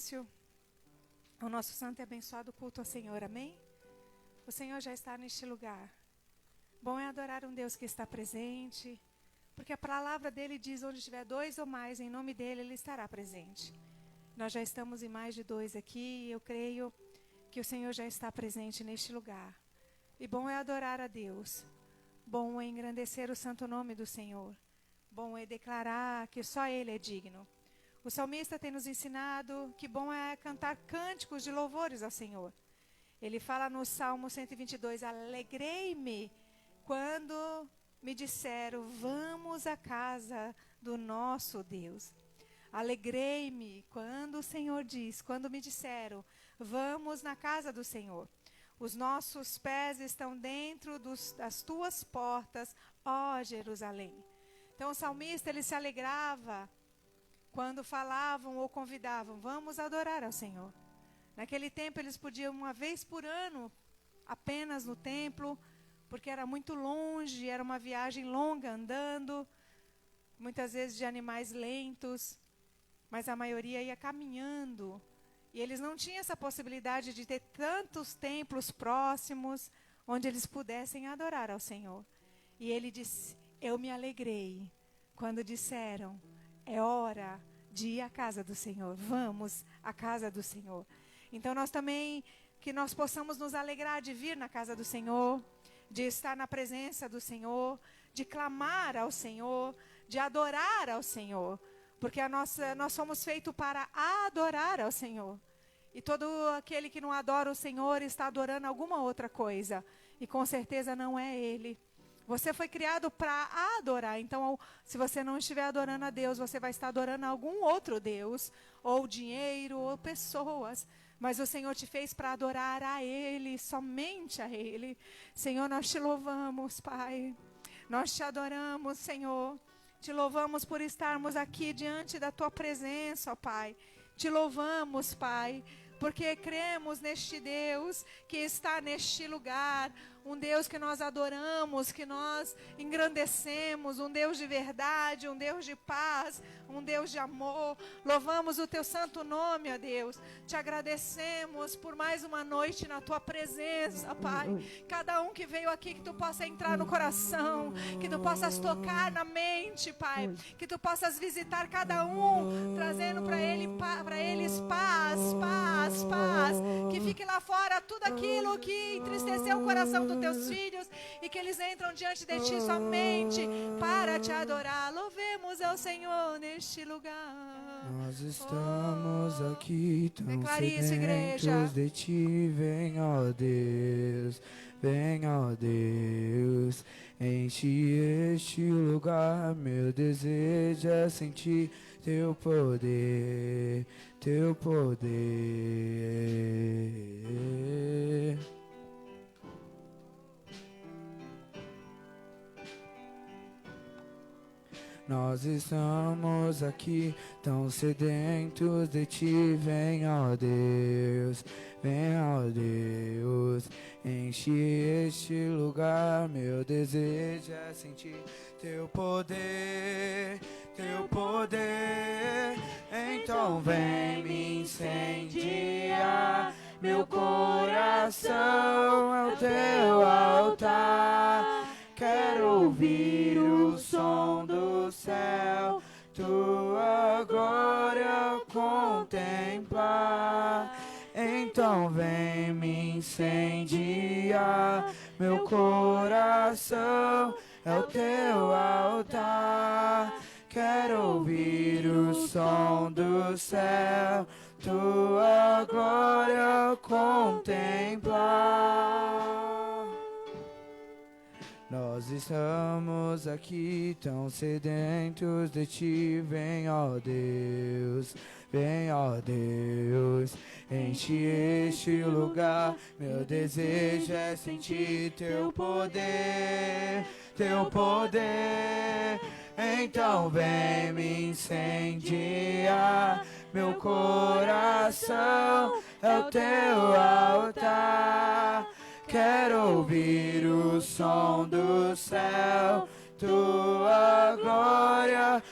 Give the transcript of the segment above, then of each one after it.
início ao nosso santo e abençoado culto ao Senhor, amém? O Senhor já está neste lugar. Bom é adorar um Deus que está presente, porque a palavra dele diz: onde tiver 2 ou mais, em nome dele, ele estará presente. Nós já estamos em mais de 2 aqui, e eu creio que o Senhor já está presente neste lugar. E bom é adorar a Deus. Bom é engrandecer o santo nome do Senhor. Bom é declarar que só Ele é digno. O salmista tem nos ensinado que bom é cantar cânticos de louvores ao Senhor. Ele fala no Salmo 122, alegrei-me quando me disseram, vamos à casa do nosso Deus. Alegrei-me quando o Senhor diz, quando me disseram, vamos na casa do Senhor. Os nossos pés estão dentro das tuas portas, ó Jerusalém. Então o salmista, ele se alegrava quando falavam ou convidavam, vamos adorar ao Senhor. Naquele tempo eles podiam uma vez por ano, apenas no templo, porque era muito longe, era uma viagem longa andando, muitas vezes de animais lentos, mas a maioria ia caminhando. E eles não tinham essa possibilidade de ter tantos templos próximos, onde eles pudessem adorar ao Senhor. E ele disse, eu me alegrei quando disseram, é hora de ir à casa do Senhor. Vamos à casa do Senhor. Então nós também, que nós possamos nos alegrar de vir na casa do Senhor, de estar na presença do Senhor, de clamar ao Senhor, de adorar ao Senhor. Porque nós somos feitos para adorar ao Senhor. E todo aquele que não adora o Senhor está adorando alguma outra coisa. E com certeza não é Ele. Você foi criado para adorar. Então, se você não estiver adorando a Deus, você vai estar adorando algum outro Deus. Ou dinheiro, ou pessoas. Mas o Senhor te fez para adorar a Ele, somente a Ele. Senhor, nós te louvamos, Pai. Nós te adoramos, Senhor. Te louvamos por estarmos aqui diante da Tua presença, ó Pai. Te louvamos, Pai, porque cremos neste Deus que está neste lugar. Um Deus que nós adoramos, que nós engrandecemos, um Deus de verdade, um Deus de paz, um Deus de amor. Louvamos o Teu santo nome, ó Deus. Te agradecemos por mais uma noite na Tua presença, Pai. Cada um que veio aqui, que Tu possa entrar no coração, que Tu possas tocar na mente, Pai. Que Tu possas visitar cada um, trazendo para eles paz, paz, paz. Que fique lá fora tudo aquilo que entristeceu o coração dos Teus filhos e que eles entram diante de Ti somente para Te adorar. Louvemos ao Senhor neste lugar. Nós estamos aqui tão isso, sedentos de Ti, vem, ó Deus, vem, ó Deus, enche este lugar, meu desejo é sentir Teu poder, Teu poder. Nós estamos aqui tão sedentos de Ti, vem, ó Deus, enche este lugar, meu desejo é sentir Teu poder, Teu poder. Então vem me incendiar, meu coração é o Teu altar. Quero ouvir o som do céu, Tua glória contemplar. Então vem me incendiar, meu coração é o Teu altar. Quero ouvir o som do céu, Tua glória contemplar. Nós estamos aqui tão sedentos de Ti, vem, ó Deus, enche este lugar, meu desejo é sentir Teu poder, Teu poder. Então vem me incendiar, meu coração é o Teu altar. Quero ouvir o som do céu, Tua glória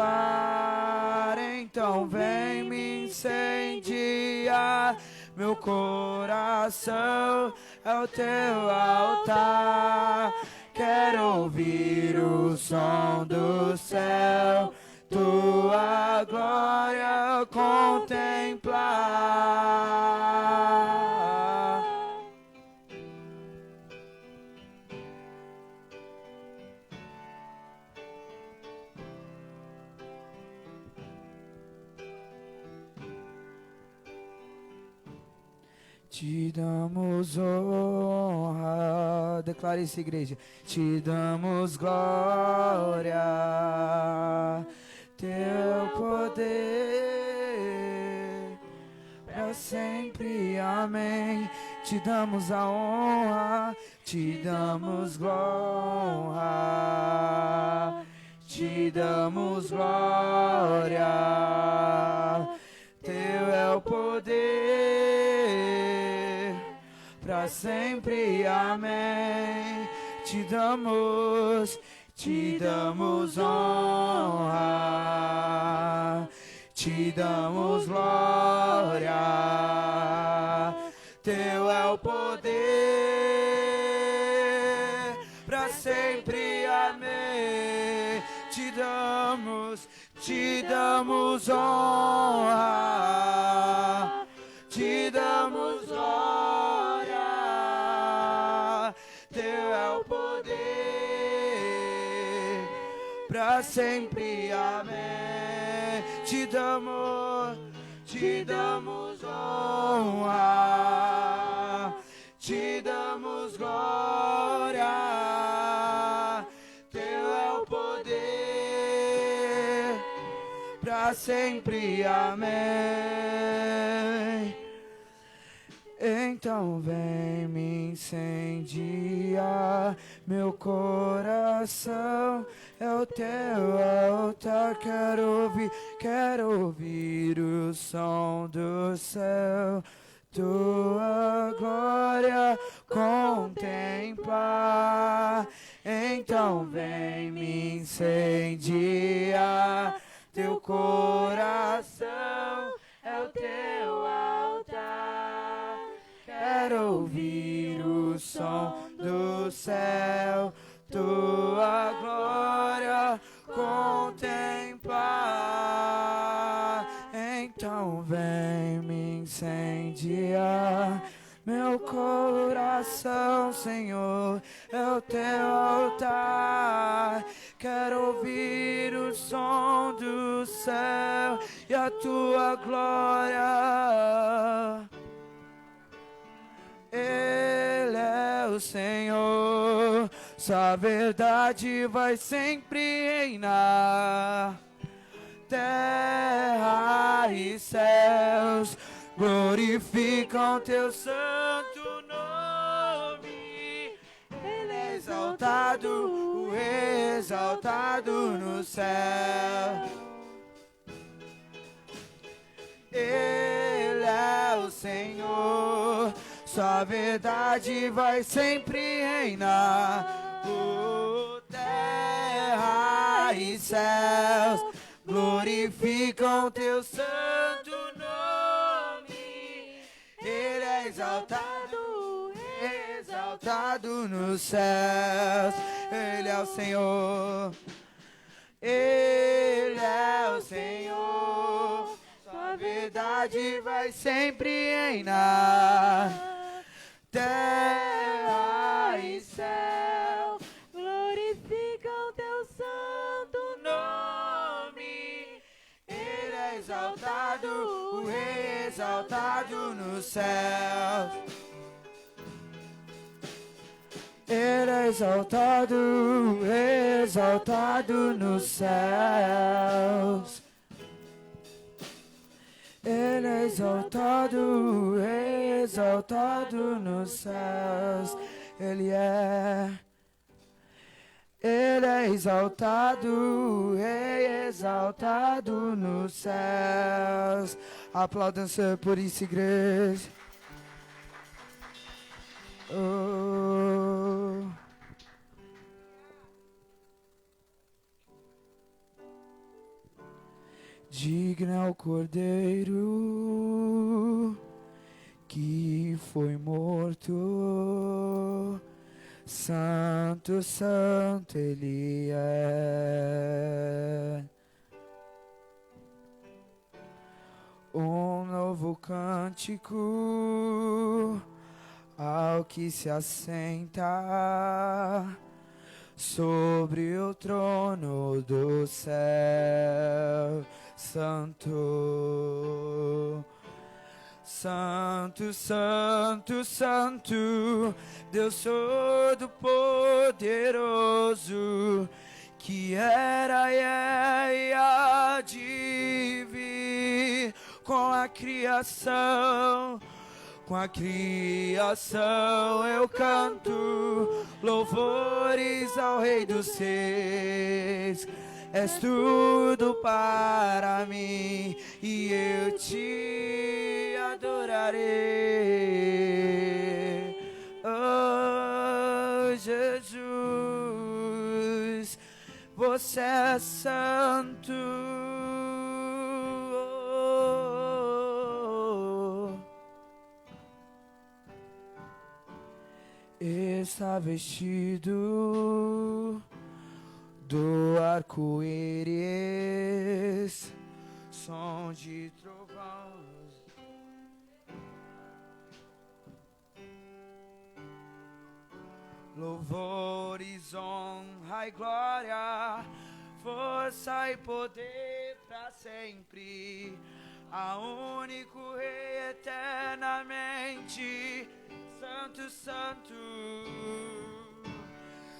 contemplar. Então vem me incendiar. Meu coração é o teu altar. Quero ouvir o som do céu, tua glória contemplar. Te damos honra, declara isso, igreja. Te damos glória, teu poder para sempre, amém. Te damos a honra, te damos honra, te damos glória, teu é o poder para sempre, amém. Te damos honra, te damos glória, teu é o poder para sempre, amém. Te damos honra, te damos glória, teu é o poder para sempre, amém. Te damos honra, te damos glória, teu é o poder para sempre, amém. Então vem me incendiar, meu coração é o teu altar. Quero ouvir o som do céu, tua glória contemplar. Então vem me incendiar, teu coração é o teu altar. Quero ouvir o som do céu, tua glória contemplar. Então vem me incendiar, meu coração, Senhor, é o teu altar. Quero ouvir o som do céu e a tua glória. Ele é o Senhor, sua verdade vai sempre reinar. Terra e céus glorificam teu santo nome. Ele é exaltado, exaltado no céu. Ele é o Senhor, sua verdade vai sempre reinar. Oh, terra e céus glorificam teu santo nome. Ele é exaltado, exaltado nos céus. Ele é o Senhor, Ele é o Senhor, sua verdade vai sempre reinar. Terra e céu glorificam teu santo nome. Ele é exaltado, exaltado nos céus. Ele é exaltado, exaltado nos céus. Ele é exaltado, exaltado nos céus. Ele é exaltado, exaltado nos céus. Aplaudam por isso, igreja. Oh. Digno é o Cordeiro morto. Santo, santo Ele é. Um novo cântico ao que se assenta sobre o trono do céu. Santo, santo, santo, santo, Deus Todo-Poderoso, que era e é e há de vir. Com a criação eu canto louvores ao Rei dos Reis. És tudo para mim e eu te adorarei. Oh, Jesus, você é santo. Está vestido do arco-íris, som de trovões, louvores, honra e glória, força e poder para sempre, a único Rei eternamente. Santo, santo,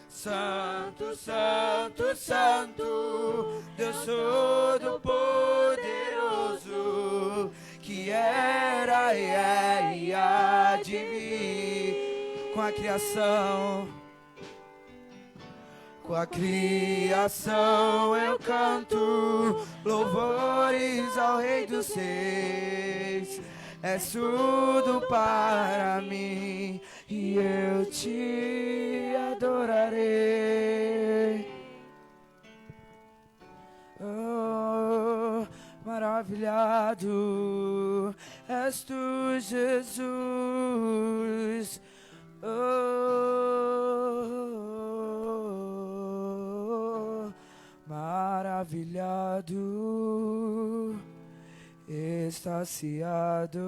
santo, santo, santo, Deus Todo-Poderoso, que era e é e há de vir. Com a criação eu canto louvores ao Rei dos Reis. És tudo para mim e eu te adorarei. Oh, maravilhado és tu, Jesus. Oh, maravilhado, extasiado,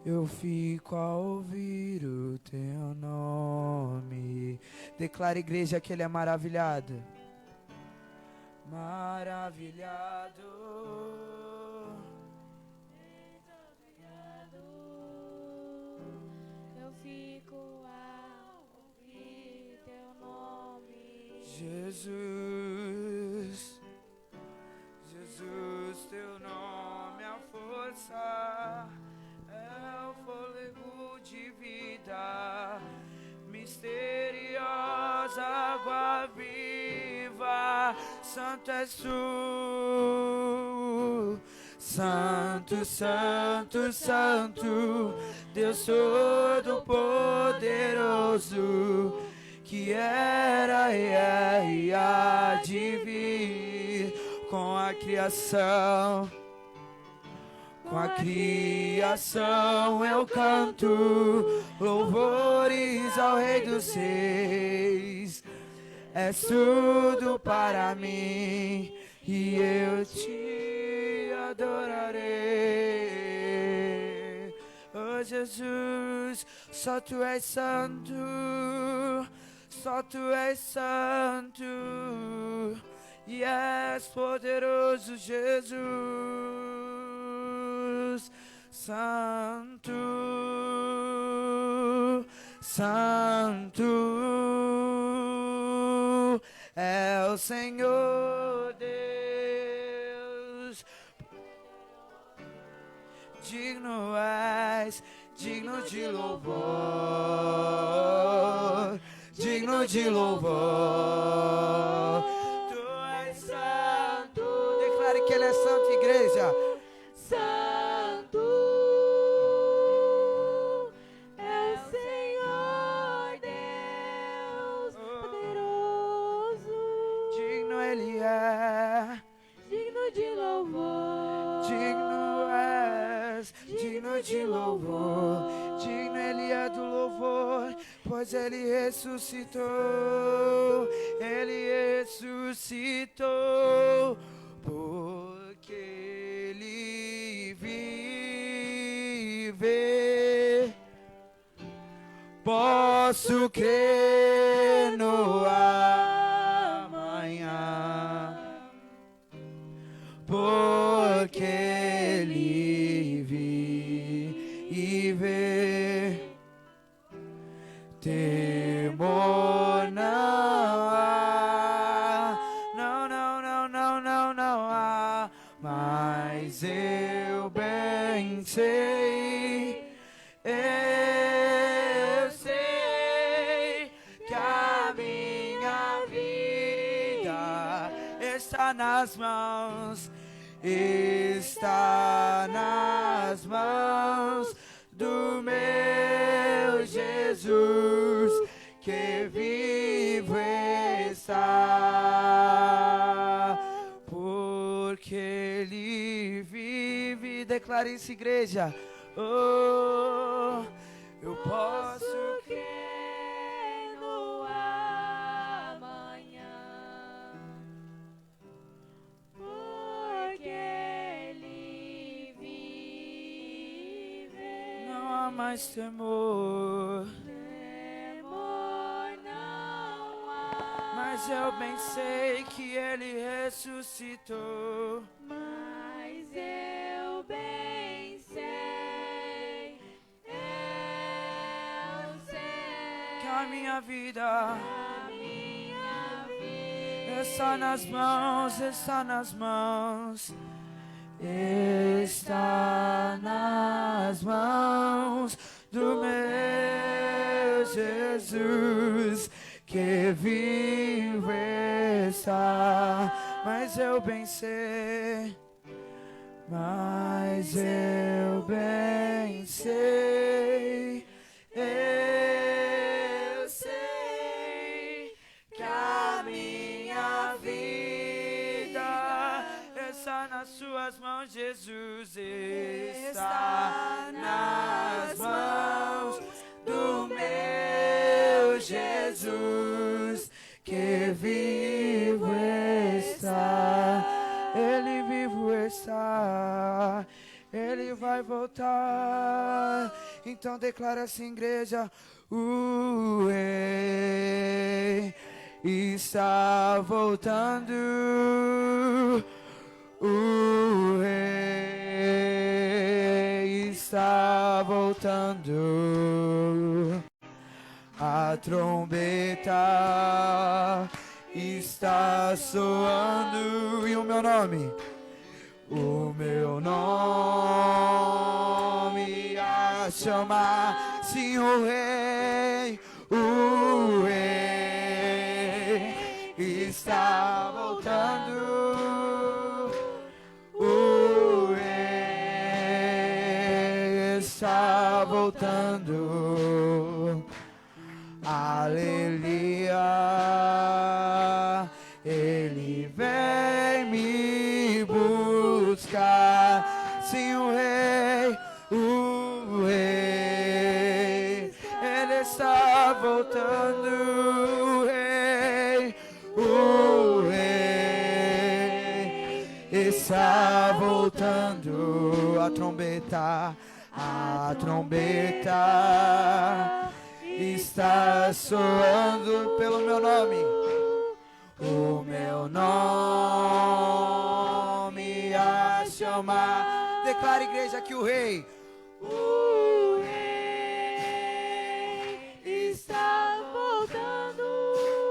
eu fico a ouvir o teu nome. Declara, igreja, que ele é maravilhado. Maravilhado, eu fico a ouvir teu nome. Jesus, Jesus, teu nome é a força, é o fôlego de vida, misteriosa água viva. Santo és tu, santo, santo, santo, Deus Todo-Poderoso, que era e é e há de vir. Com a criação eu canto louvores ao Rei dos Reis. És tudo para mim e eu te adorarei. Oh, Jesus, só tu és santo, só tu és santo. E és poderoso, Jesus. Santo, santo é o Senhor Deus. Digno és, digno de louvor, digno de louvor. Que ele é santo, igreja. Santo é o Senhor Deus poderoso. Digno ele é, digno de louvor. Digno és, digno de louvor. louvor, pois Ele ressuscitou, Ele ressuscitou, porque Ele vive. Posso crer no amanhã, porque Ele vive. Temor não há, não há, mas eu bem sei, eu sei que a minha vida está nas mãos do meu Jesus, que vivo está, porque Ele vive. Declare isso, igreja. Oh, eu posso crer no amanhã, porque Ele vive. Não há mais temor, Temor não há, mas eu bem sei que Ele ressuscitou. mas eu bem sei, eu sei Que a minha vida a minha vida está nas mãos, está nas mãos, está nas mãos do meu Jesus, que vivo está. Mas eu bem sei, mas eu bem sei, eu sei que a minha vida está nas suas mãos, Jesus, está nas mãos do meu Jesus, que vivo está. Ele vivo está, Ele vai voltar. Então declara assim, igreja: o Rei está voltando, o Rei está voltando. A trombeta está soando e o meu nome a chamar, sim, o Rei está voltando, o Rei está voltando. Aleluia, Ele vem me buscar, sim, o Rei, Ele está voltando, o Rei está voltando. A trombeta está soando pelo meu nome, o meu nome a chamar. Declara, igreja, que o Rei está voltando.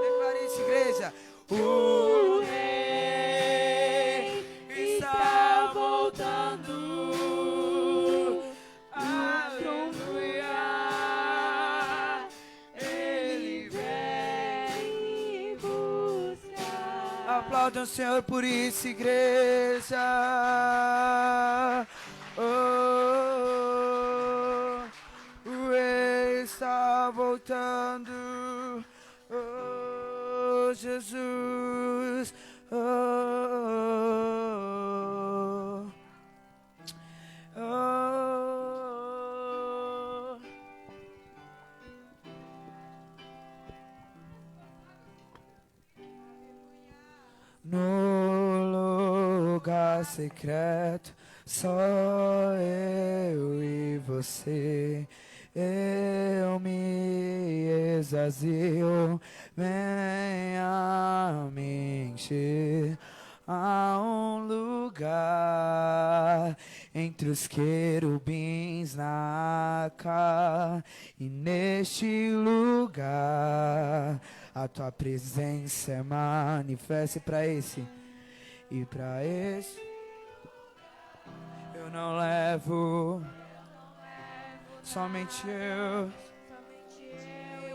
Declare isso, igreja. O Rei está voltando. Aleluia. Ele vem me buscar. Aplauda o Senhor por isso, igreja. O Rei está voltando. Oh, Jesus. lugar secreto, só eu e você. Eu me exasio, venha me encher. Há um lugar entre os querubins na arca, e neste lugar a tua presença é manifesta. Para esse e para esse eu não levo, somente eu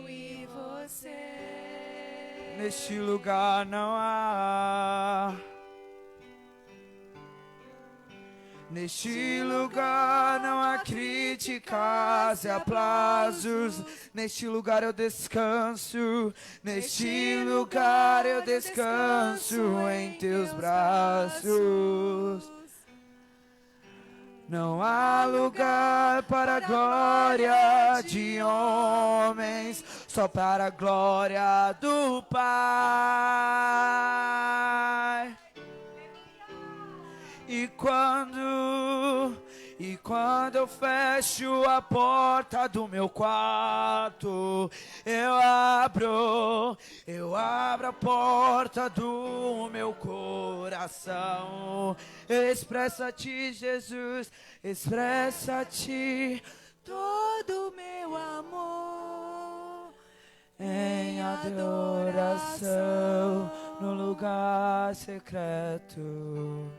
e você. neste lugar não há. Neste lugar não há críticas e aplausos. Neste lugar eu descanso. Neste lugar eu descanso em teus braços. Não há lugar para a glória de homens, só para a glória do Pai. E quando eu fecho a porta do meu quarto, eu abro a porta do meu coração. Expressa-te, Jesus, expressa-te todo o meu amor em adoração no lugar secreto.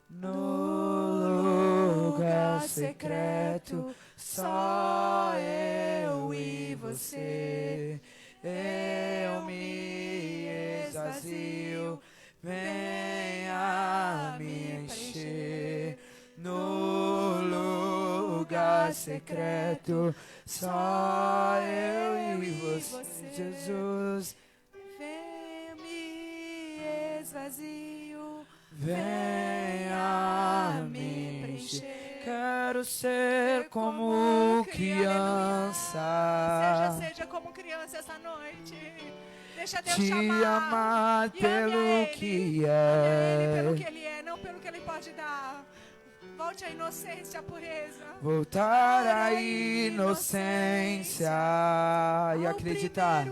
No lugar secreto, só eu e você. Eu me exasio, venha me encher. No lugar secreto, só eu e você, Jesus. Venha me esvazio, venha me encher. Quero ser como criança. Seja como criança essa noite. Deixa Deus te chamar. amar E ame pelo que Ame é. Ele pelo que Ele é, não pelo que Ele pode dar. Volte à inocência, à pureza. Voltar à inocência e acreditar.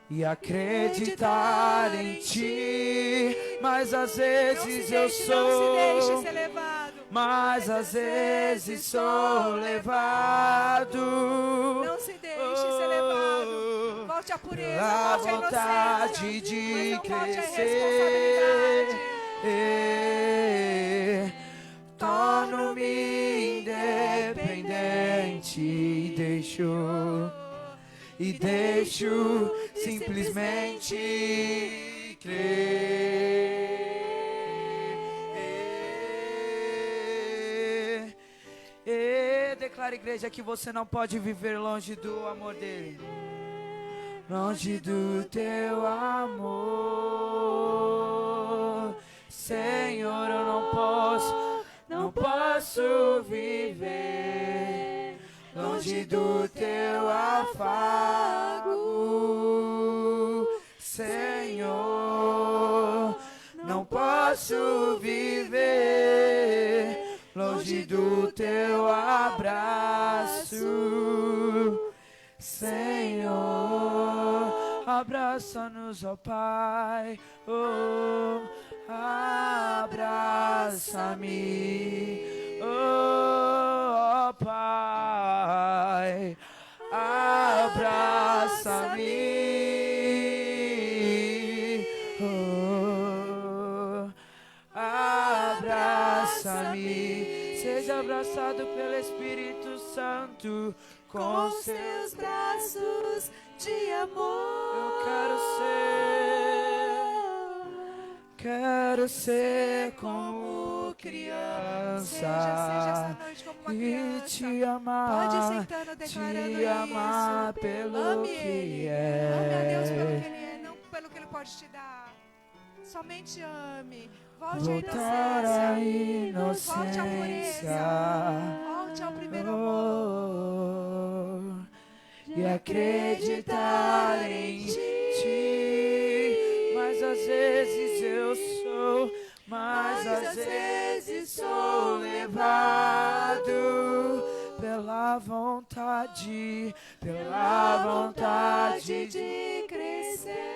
E acreditar em ti. Mas às vezes eu sou. Não se deixe ser levado. Mas às vezes sou levado. Não se deixe ser levado. Volte à pureza, a volte à vontade inocência, de mas não volte à crescer. responsabilidade. Torno-me independente e deixo simplesmente crer. E declara, igreja, que você não pode viver longe do amor dele, longe do teu amor. Senhor, eu não posso viver longe do teu afago. Senhor, não posso viver longe do teu abraço. Senhor, abraça-nos, ó Pai, oh, abraça-me, oh Pai, abraça-me, oh, abraça-me, seja abraçado pelo Espírito Santo com seus braços de amor. Eu quero ser como criança. Seja essa noite como uma e criança. te amar, Pode ir sentando, declarando te amar isso. pelo Ame que Ele. é. Ame a Deus pelo que Ele é, não pelo que Ele pode te dar. Somente ame. Volte Voltar à inocência. Volte à inocência. pureza. Volte ao primeiro amor. E acreditar em ti. Mas às às vezes eu sou, mas às vezes sou levado pela vontade de crescer.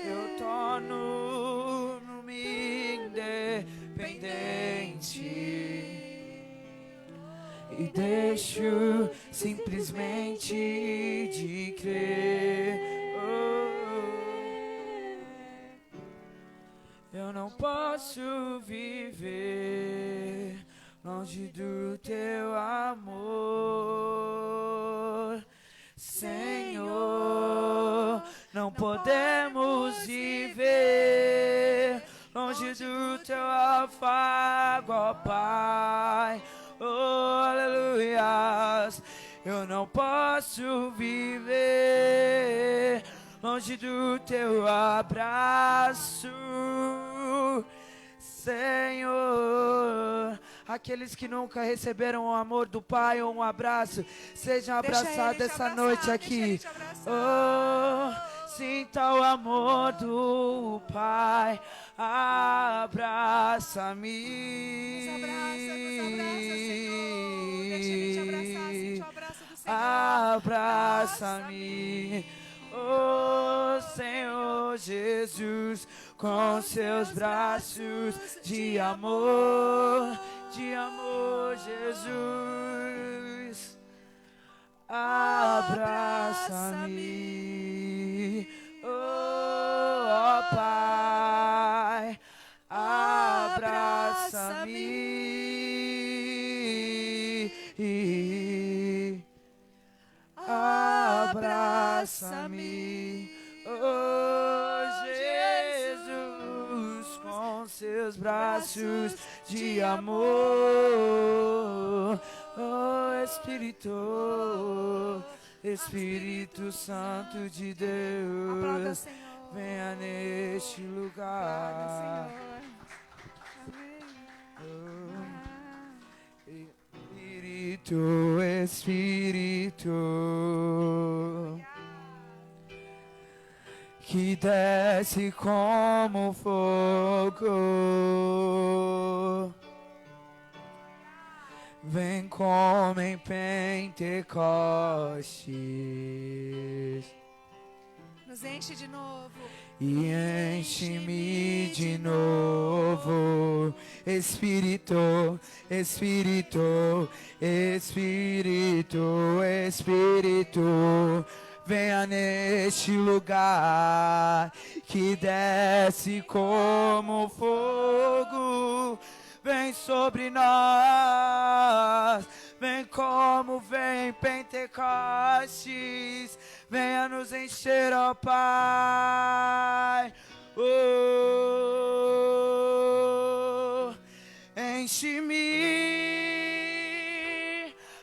eu torno-me independente e deixo simplesmente de crer. Eu não posso viver longe do teu amor, Senhor. Não podemos viver longe do teu afago, ó Pai. Oh, aleluias. Eu não posso viver longe do teu abraço, Senhor. Aqueles que nunca receberam o amor do Pai ou um abraço, sejam abraçados essa noite aqui. Oh, sinta o amor do Pai. Abraça-me. Nos abraça, Senhor. Deixa ele te abraçar, sente o abraço do Senhor. Abraça-me, oh Senhor Jesus, com seus braços de amor, Jesus. Abraça-me, oh Pai, abraça-me. Abraça-me, oh Jesus, com seus braços de amor, oh Espírito Santo de Aplauda, Deus, Senhor. venha neste Aplauda, lugar. Senhor. Amém. Espírito, que desce como fogo, vem como em Pentecostes Nos enche de novo. e enche-me de novo, Espírito, venha neste lugar que desce como fogo, vem sobre nós, vem como vem Pentecostes, venha nos encher, ó Pai. Oh, enche-me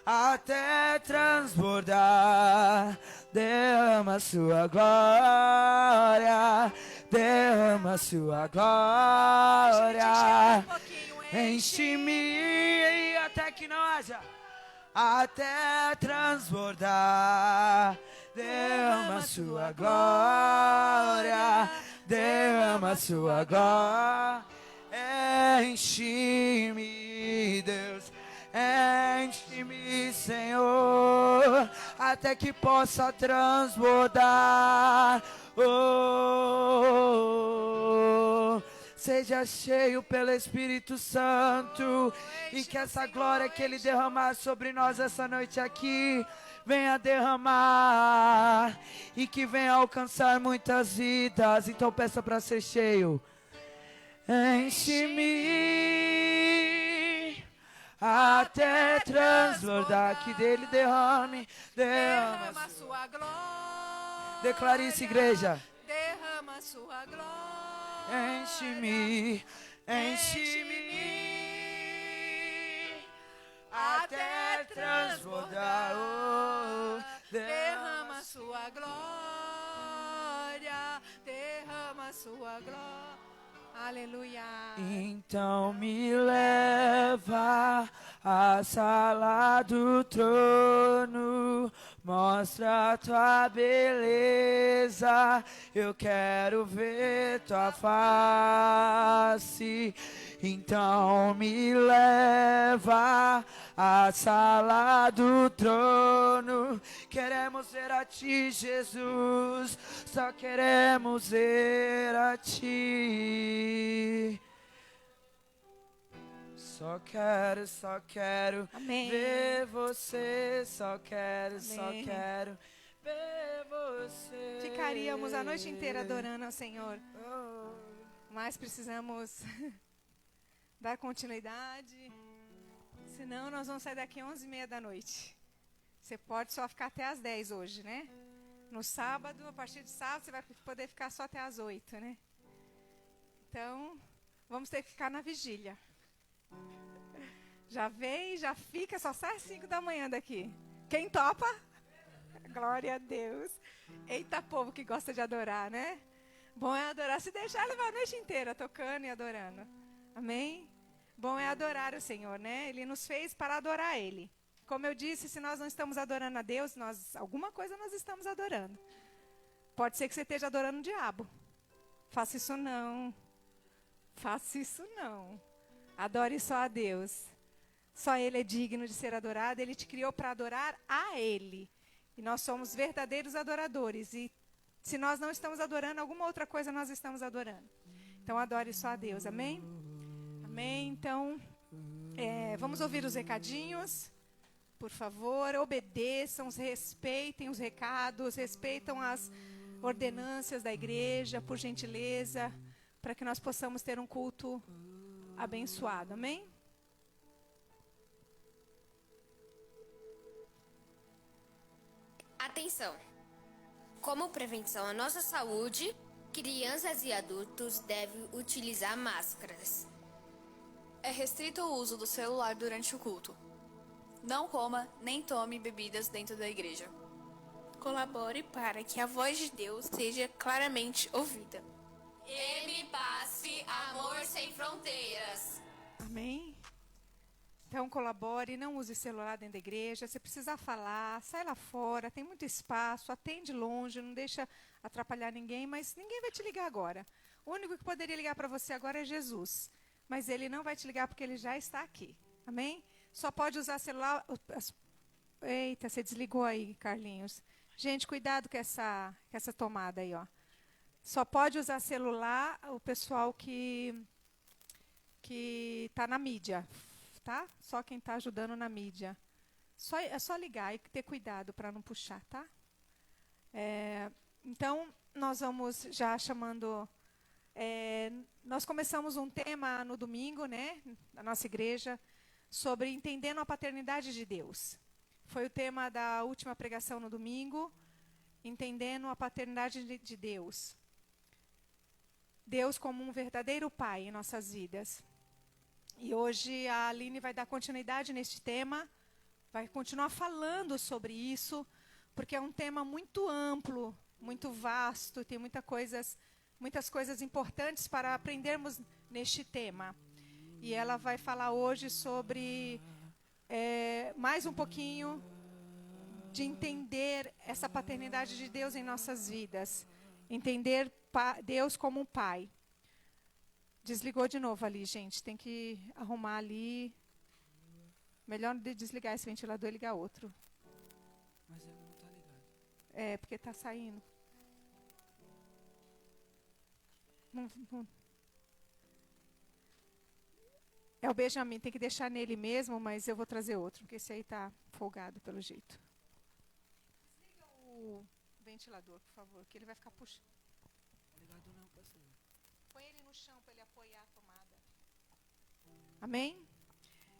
até transbordar, derrama sua glória, derrama sua glória. Enche-me até que não haja, até transbordar, derrama sua glória, derrama sua glória. Enche-me, Deus, enche-me, Senhor, até que possa transbordar. Oh, seja cheio pelo Espírito Santo e que essa glória que Ele derramar sobre nós essa noite aqui venha derramar e que venha alcançar muitas vidas. Então peça para ser cheio. Enche-me até transbordar, que dele derrame, derrama sua glória. Declare isso, igreja. Derrama sua glória. Enche-me, enche-me até transbordar. Oh, derrama sua glória, derrama sua glória. Aleluia. Então me leva à sala do trono, Mostra a tua beleza, eu quero ver tua face. Então me leva à sala do trono. Queremos ver a ti, Jesus, só queremos ver a ti. Só quero Amém. ver você, só quero Amém. ver você. Ficaríamos a noite inteira adorando ao Senhor, Oh. mas precisamos dar continuidade, senão nós vamos sair daqui 11h30 da noite. Você pode só ficar até às 10 hoje, né? No sábado, a partir de sábado, você vai poder ficar só até às 8, né? Então, vamos ter que ficar na vigília. Já vem, já fica, só sai às 5 da manhã daqui. Quem topa? Glória a Deus. Eita, povo que gosta de adorar, né? Bom é adorar, se deixar levar a noite inteira tocando e adorando. Amém? Bom é adorar o Senhor, né? Ele nos fez para adorar Ele. Como eu disse, se nós não estamos adorando a Deus, alguma coisa nós estamos adorando. Pode ser que você esteja adorando o diabo. Faça isso não. Faça isso não. Adore só a Deus. Só Ele é digno de ser adorado. Ele te criou para adorar a Ele. E nós somos verdadeiros adoradores. E se nós não estamos adorando, alguma outra coisa nós estamos adorando. Então adore só a Deus. Amém? Amém? Então, vamos ouvir os recadinhos. Por favor, obedeçam, respeitem os recados, respeitam as ordenâncias da igreja, por gentileza, para que nós possamos ter um culto abençoado. Amém? Atenção! Como prevenção à nossa saúde, crianças e adultos devem utilizar máscaras. É restrito o uso do celular durante o culto. Não coma nem tome bebidas dentro da igreja. Colabore para que a voz de Deus seja claramente ouvida. Passe amor sem fronteiras. Amém? Então colabore, não use celular dentro da igreja. Se precisar falar, sai lá fora, tem muito espaço, atende longe, não deixa atrapalhar ninguém, mas ninguém vai te ligar agora. O único que poderia ligar para você agora é Jesus. Mas Ele não vai te ligar porque Ele já está aqui. Amém? Só pode usar celular... Eita, você desligou aí, Carlinhos. Gente, cuidado com essa tomada aí, ó. Só pode usar celular o pessoal que está na mídia, tá? Só quem está ajudando na mídia. É só ligar e ter cuidado para não puxar, tá? Então, nós vamos já chamando... nós começamos um tema no domingo, né? Na nossa igreja, sobre entendendo a paternidade de Deus. Foi o tema da última pregação no domingo, entendendo a paternidade de Deus. Deus como um verdadeiro pai em nossas vidas. E hoje a Aline vai dar continuidade neste tema, vai continuar falando sobre isso, porque é um tema muito amplo, muito vasto, tem muitas coisas importantes para aprendermos neste tema. E ela vai falar hoje sobre mais um pouquinho de entender essa paternidade de Deus em nossas vidas. Entender Deus como um pai. Desligou de novo ali, gente. Tem que arrumar ali. Melhor desligar esse ventilador e ligar outro. Mas ele não está ligado. Porque está saindo. Não. É o Benjamin, tem que deixar nele mesmo, mas eu vou trazer outro, porque esse aí está folgado pelo jeito. Desliga o ventilador, por favor, que ele vai ficar puxando. Tá ligado não, pastor. Põe ele no chão para ele apoiar a tomada. Amém?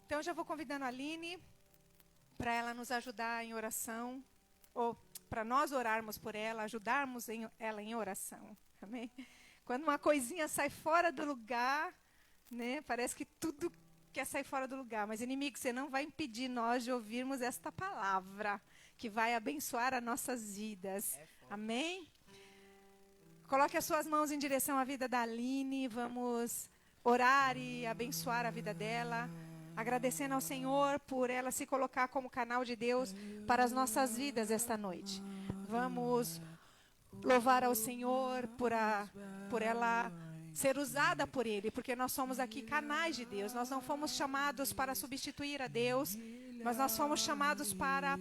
Então, eu já vou convidando a Aline para ela nos ajudar em oração, ou para nós orarmos por ela, ajudarmos ela em oração. Amém? Quando uma coisinha sai fora do lugar, né, parece que tudo quer sair fora do lugar. Mas, inimigo, você não vai impedir nós de ouvirmos esta palavra que vai abençoar as nossas vidas. Amém? Coloque as suas mãos em direção à vida da Aline. Vamos orar e abençoar a vida dela. agradecendo ao Senhor por ela se colocar como canal de Deus para as nossas vidas esta noite. Vamos louvar ao Senhor por ela ser usada por Ele, porque nós somos aqui canais de Deus. Nós não fomos chamados para substituir a Deus, mas nós fomos chamados para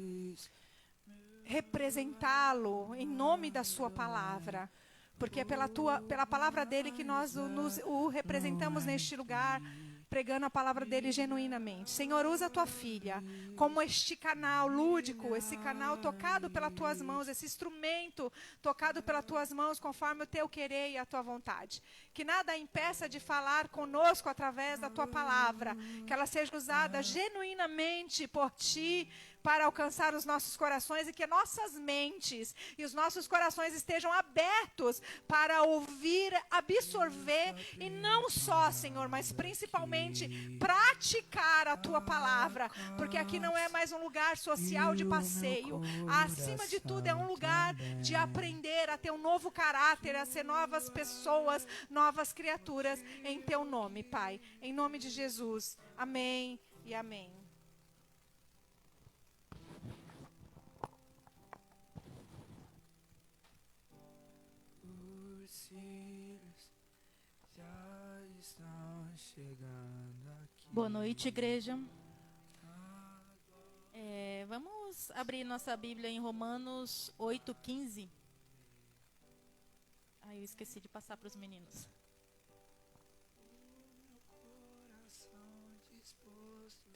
representá-lo em nome da sua palavra. Porque é pela palavra dele que nós o representamos neste lugar, pregando a palavra dele genuinamente. Senhor, usa a tua filha como este canal lúdico, esse canal tocado pelas tuas mãos, esse instrumento tocado pelas tuas mãos, conforme o teu querer e a tua vontade. Que nada a impeça de falar conosco através da tua palavra, que ela seja usada genuinamente por ti, para alcançar os nossos corações, e que nossas mentes e os nossos corações estejam abertos para ouvir, absorver, e não só, Senhor, mas principalmente praticar a tua palavra, porque aqui não é mais um lugar social de passeio. Acima de tudo, é um lugar de aprender a ter um novo caráter, a ser novas pessoas, novas criaturas, em teu nome, Pai. Em nome de Jesus. Amém e amém. Já estão chegando aqui. Boa noite, igreja. Vamos abrir nossa Bíblia em Romanos 8:15. Eu esqueci de passar para os meninos. Coração disposto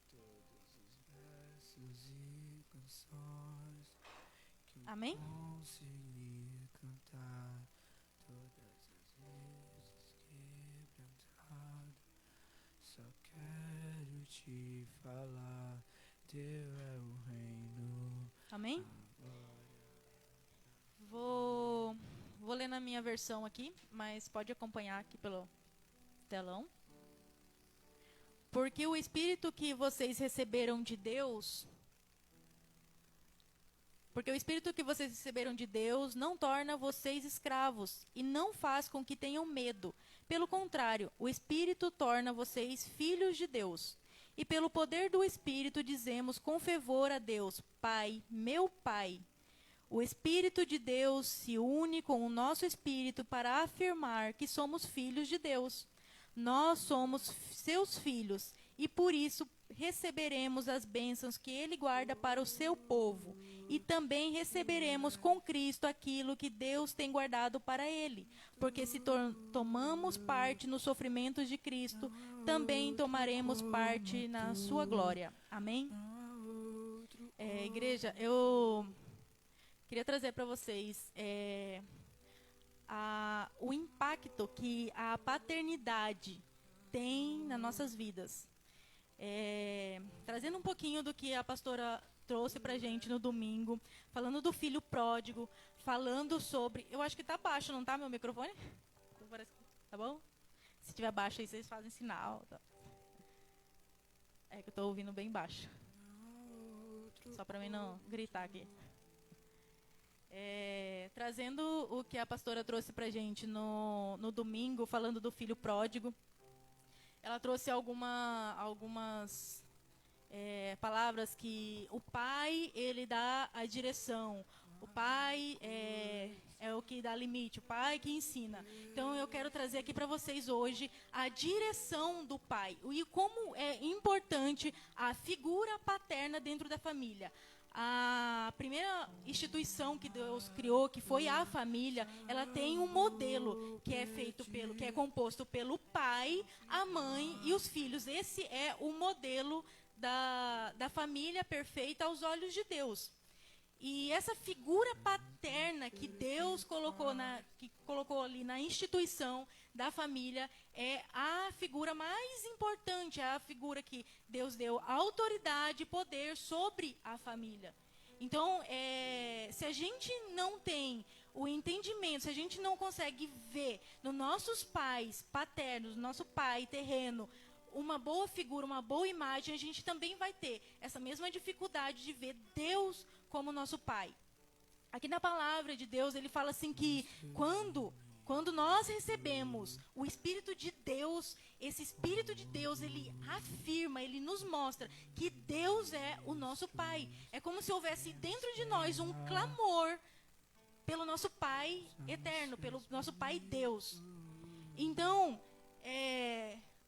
todos os versos e canções que eu Amém? consegui cantar, todas as vezes quebrantado, só quero te falar, teu é o reino. Amém? Vou ler na minha versão aqui, mas pode acompanhar aqui pelo telão. Porque o Espírito que vocês receberam de Deus... Porque o Espírito que vocês receberam de Deus não torna vocês escravos e não faz com que tenham medo. Pelo contrário, o Espírito torna vocês filhos de Deus. E pelo poder do Espírito dizemos com fervor a Deus, Pai, meu Pai. O Espírito de Deus se une com o nosso Espírito para afirmar que somos filhos de Deus. Nós somos seus filhos e por isso receberemos as bênçãos que Ele guarda para o seu povo. E também receberemos com Cristo aquilo que Deus tem guardado para Ele. Porque se tomamos parte nos sofrimentos de Cristo, também tomaremos parte na sua glória. Amém? Igreja, eu queria trazer para vocês o impacto que a paternidade tem nas nossas vidas. Trazendo um pouquinho do que a pastora trouxe pra gente no domingo, falando do filho pródigo, falando sobre... Eu acho que tá baixo, não tá, meu microfone? Tá bom? Se tiver baixo aí, vocês fazem sinal. Tá? É que eu tô ouvindo bem baixo. Só pra mim não gritar aqui. Trazendo o que a pastora trouxe pra gente no domingo, falando do filho pródigo. Ela trouxe algumas palavras que o pai, ele dá a direção. O pai é o que dá limite, o pai que ensina. Então, eu quero trazer aqui para vocês hoje a direção do pai. E como é importante a figura paterna dentro da família. A primeira instituição que Deus criou, que foi a família, ela tem um modelo que é composto pelo pai, a mãe e os filhos. Esse é o modelo da família perfeita aos olhos de Deus. E essa figura paterna que Deus colocou ali na instituição da família é a figura mais importante, é a figura que Deus deu autoridade e poder sobre a família. Então, se a gente não tem o entendimento, se a gente não consegue ver nos nossos pais paternos, no nosso pai terreno, uma boa figura, uma boa imagem, a gente também vai ter essa mesma dificuldade de ver Deus como nosso pai. Aqui na palavra de Deus, ele fala assim que quando quando nós recebemos o Espírito de Deus, esse Espírito de Deus, ele afirma, ele nos mostra que Deus é o nosso Pai. É como se houvesse dentro de nós um clamor pelo nosso Pai eterno, pelo nosso Pai Deus. Então,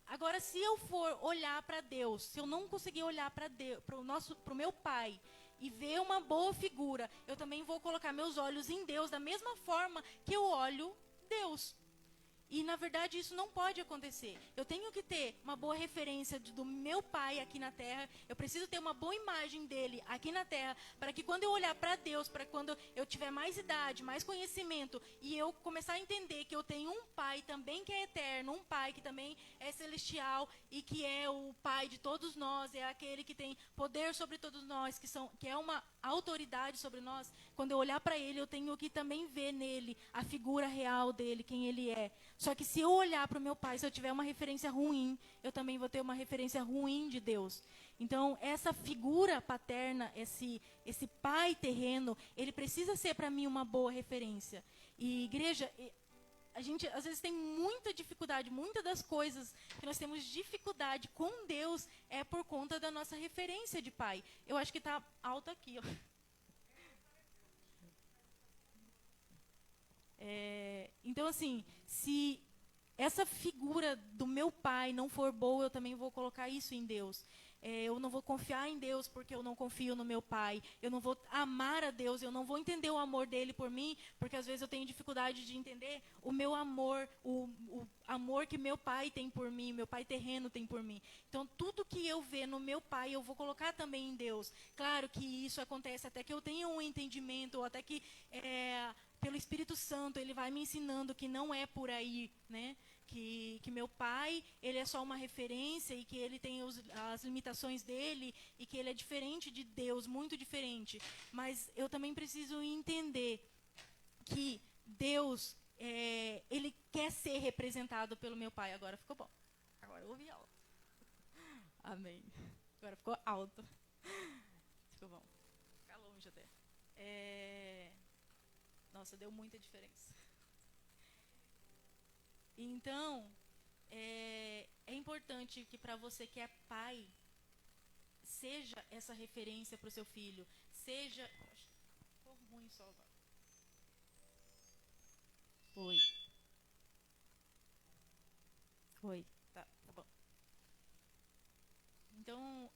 agora se eu for olhar para Deus, se eu não conseguir olhar para Deus, para o meu Pai, e ver uma boa figura, eu também vou colocar meus olhos em Deus da mesma forma que eu olho Deus. E, na verdade, isso não pode acontecer. Eu tenho que ter uma boa referência do meu Pai aqui na terra. Eu preciso ter uma boa imagem dele aqui na terra, para que quando eu olhar para Deus, para quando eu tiver mais idade, mais conhecimento, e eu começar a entender que eu tenho um Pai também que é eterno, um Pai que também é celestial e que é o Pai de todos nós, é aquele que tem poder sobre todos nós, que é uma autoridade sobre nós. Quando eu olhar para ele, eu tenho que também ver nele a figura real dele, quem ele é. Só que se eu olhar para o meu Pai, se eu tiver uma referência ruim, eu também vou ter uma referência ruim de Deus. Então, essa figura paterna, esse Pai terreno, ele precisa ser para mim uma boa referência. E, igreja, a gente às vezes tem muita dificuldade, muitas das coisas que nós temos dificuldade com Deus é por conta da nossa referência de Pai. Eu acho que está alto aqui, ó. Então, assim, se essa figura do meu Pai não for boa, eu também vou colocar isso em Deus. Eu não vou confiar em Deus porque eu não confio no meu Pai. Eu não vou amar a Deus, eu não vou entender o amor dele por mim, porque às vezes eu tenho dificuldade de entender o meu amor, o amor que meu Pai tem por mim, meu Pai terreno tem por mim. Então, tudo que eu ver no meu Pai, eu vou colocar também em Deus. Claro que isso acontece até que eu tenha um entendimento, ou até que pelo Espírito Santo ele vai me ensinando que não é por aí, né? Que meu Pai, ele é só uma referência e que ele tem as limitações dele e que ele é diferente de Deus, muito diferente. Mas eu também preciso entender que Deus, ele quer ser representado pelo meu Pai. Agora ficou bom. Agora eu ouvi alto. Amém. Agora ficou alto. Ficou bom. Ficar longe até. Nossa, deu muita diferença. Então, é importante que para você que é pai, seja essa referência para o seu filho. Seja... Ficou ruim só agora. Foi. Tá bom. Então,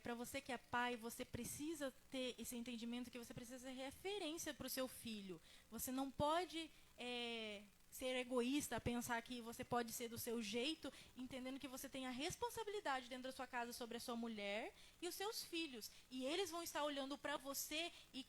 para você que é pai, você precisa ter esse entendimento que você precisa ser referência para o seu filho. Você não pode ser egoísta, pensar que você pode ser do seu jeito, entendendo que você tem a responsabilidade dentro da sua casa sobre a sua mulher e os seus filhos. E eles vão estar olhando para você e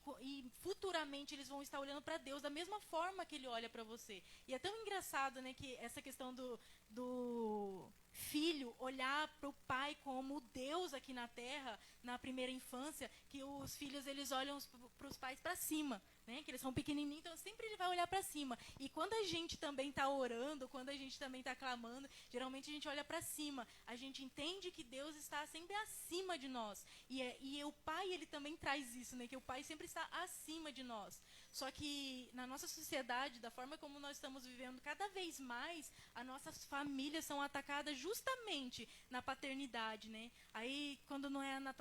futuramente eles vão estar olhando para Deus da mesma forma que ele olha para você. E é tão engraçado, né, que essa questão do filho olhar para o pai como Deus aqui na terra, na primeira infância, que os filhos eles olham para os pais para cima, né? Que eles são pequenininhos, então sempre ele vai olhar para cima. E quando a gente também está orando, quando a gente também está clamando, geralmente a gente olha para cima. A gente entende que Deus está sempre acima de nós. E o pai, ele também traz isso, né? Que o pai sempre está acima de nós. Só que na nossa sociedade, da forma como nós estamos vivendo, cada vez mais as nossas famílias são atacadas justamente na paternidade, né? Aí, quando não é na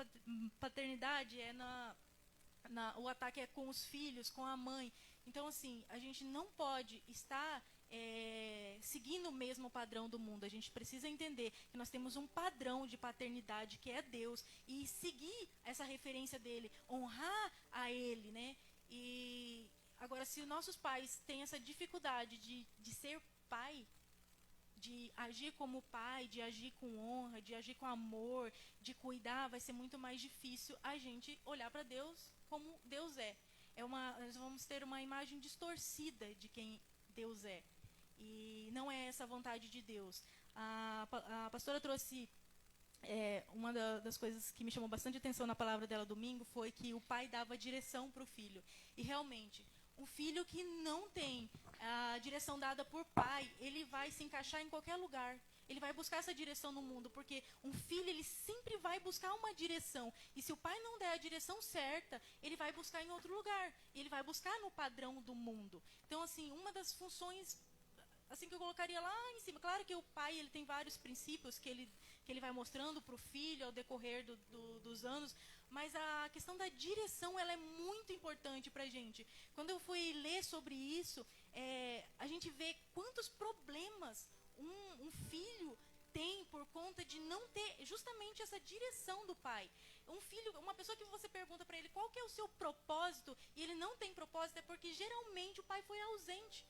paternidade, o ataque é com os filhos, com a mãe. Então, assim, a gente não pode estar seguindo o mesmo padrão do mundo. A gente precisa entender que nós temos um padrão de paternidade que é Deus e seguir essa referência dele, honrar a ele, né? E agora, se nossos pais têm essa dificuldade de ser pai, de agir como pai, de agir com honra, de agir com amor, de cuidar, vai ser muito mais difícil a gente olhar para Deus como Deus é. Nós vamos ter uma imagem distorcida de quem Deus é. E não é essa a vontade de Deus. A pastora trouxe... uma das coisas que me chamou bastante atenção na palavra dela domingo foi que o pai dava direção para o filho. E realmente, um filho que não tem a direção dada por pai, ele vai se encaixar em qualquer lugar. Ele vai buscar essa direção no mundo, porque um filho, ele sempre vai buscar uma direção. E se o pai não der a direção certa, ele vai buscar em outro lugar. Ele vai buscar no padrão do mundo. Então, assim, uma das funções assim que eu colocaria lá em cima. Claro que o pai, ele tem vários princípios que ele vai mostrando para o filho ao decorrer dos anos, mas a questão da direção, ela é muito importante para a gente. Quando eu fui ler sobre isso, a gente vê quantos problemas um filho tem por conta de não ter justamente essa direção do pai. Um filho, uma pessoa que você pergunta para ele qual que é o seu propósito, e ele não tem propósito, é porque geralmente o pai foi ausente.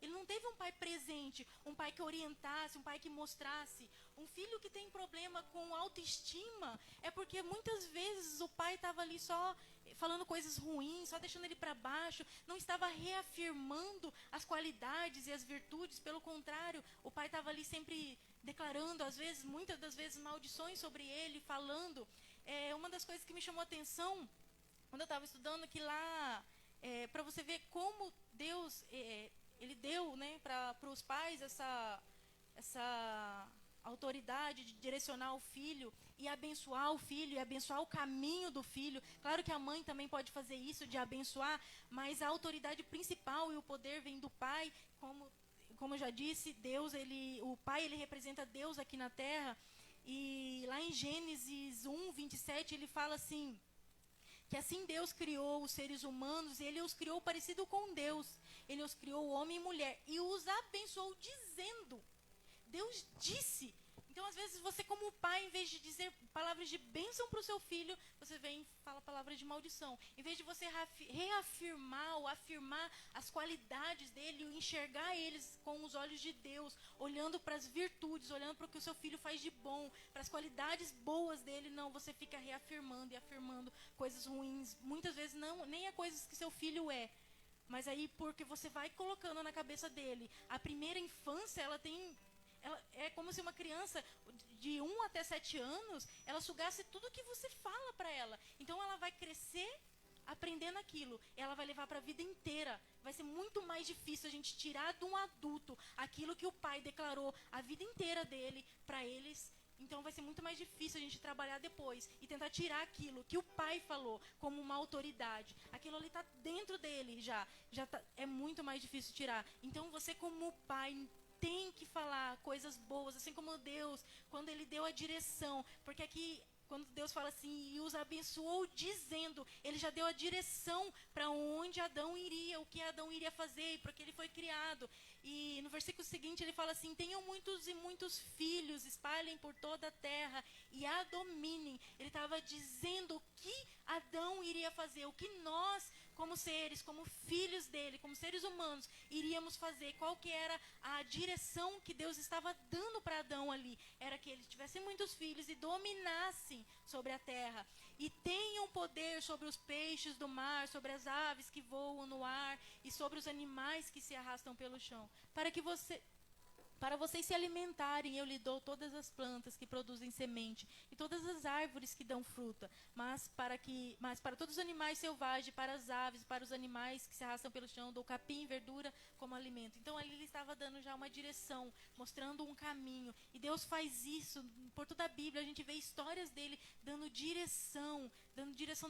Ele não teve um pai presente, um pai que orientasse, um pai que mostrasse. Um filho que tem problema com autoestima é porque muitas vezes o pai estava ali só falando coisas ruins, só deixando ele para baixo, não estava reafirmando as qualidades e as virtudes. Pelo contrário, o pai estava ali sempre declarando, às vezes, muitas das vezes, maldições sobre ele, falando. Uma das coisas que me chamou a atenção, quando eu estava estudando, que lá, para você ver como Deus... ele deu, né, para os pais essa autoridade de direcionar o filho e abençoar o filho e abençoar o caminho do filho. Claro que a mãe também pode fazer isso, de abençoar, mas a autoridade principal e o poder vem do pai. Como eu já disse, Deus, o pai, ele representa Deus aqui na terra. E lá em Gênesis 1, 27, ele fala assim, que assim Deus criou os seres humanos, e ele os criou parecido com Deus. Ele os criou homem e mulher e os abençoou dizendo. Deus disse. Então, às vezes, você como pai, em vez de dizer palavras de bênção para o seu filho, você vem e fala palavras de maldição. Em vez de você reafirmar ou afirmar as qualidades dele, enxergar eles com os olhos de Deus, olhando para as virtudes, olhando para o que o seu filho faz de bom, para as qualidades boas dele, não, você fica reafirmando e afirmando coisas ruins. Muitas vezes nem é coisas que seu filho é. Mas aí, porque você vai colocando na cabeça dele, a primeira infância, ela é como se uma criança de 1 até 7 anos, ela sugasse tudo que você fala para ela. Então ela vai crescer aprendendo aquilo. Ela vai levar para a vida inteira. Vai ser muito mais difícil a gente tirar de um adulto aquilo que o pai declarou a vida inteira dele para eles. Então vai ser muito mais difícil a gente trabalhar depois e tentar tirar aquilo que o pai falou como uma autoridade. Aquilo ali está dentro dele já tá, é muito mais difícil tirar. Então você como pai tem que falar coisas boas, assim como Deus, quando ele deu a direção. Porque aqui, quando Deus fala assim, e os abençoou dizendo, ele já deu a direção para onde Adão iria, o que Adão iria fazer, porque ele foi criado. E no versículo seguinte ele fala assim, tenham muitos e muitos filhos, espalhem por toda a terra e a dominem. Ele estava dizendo o que Adão iria fazer, o que nós, como seres, como filhos dele, como seres humanos, iríamos fazer. Qual que era a direção que Deus estava dando para Adão ali? Era que ele tivesse muitos filhos e dominassem sobre a terra. E tenham poder sobre os peixes do mar, sobre as aves que voam no ar e sobre os animais que se arrastam pelo chão. Para vocês se alimentarem, eu lhe dou todas as plantas que produzem semente e todas as árvores que dão fruta, mas para todos os animais selvagens, para as aves, para os animais que se arrastam pelo chão, dou capim e verdura como alimento. Então ali ele estava dando já uma direção, mostrando um caminho. E Deus faz isso por toda a Bíblia. A gente vê histórias dele dando direção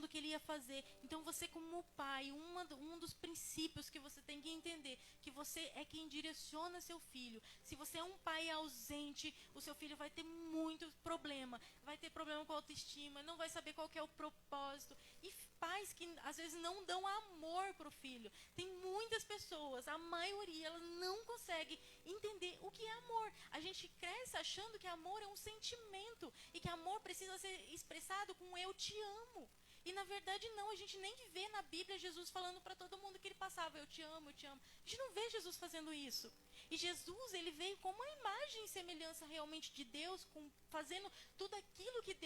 do que ele ia fazer. Então você como pai, um dos princípios que você tem que entender, que você é quem direciona seu filho. Se você é um pai ausente, o seu filho vai ter muito problema. Vai ter problema com a autoestima, não vai saber qual que é o propósito. E pais que às vezes não dão amor para o filho. Tem muitas pessoas, a maioria, ela não consegue entender o que é amor. A gente cresce achando que amor é um sentimento e que amor precisa ser expressado com eu te amo. E na verdade não, a gente nem vê na Bíblia Jesus falando para todo mundo que ele passava, eu te amo, eu te amo. A gente não vê Jesus fazendo isso. E Jesus, ele veio como uma imagem e semelhança realmente de Deus, fazendo tudo aquilo que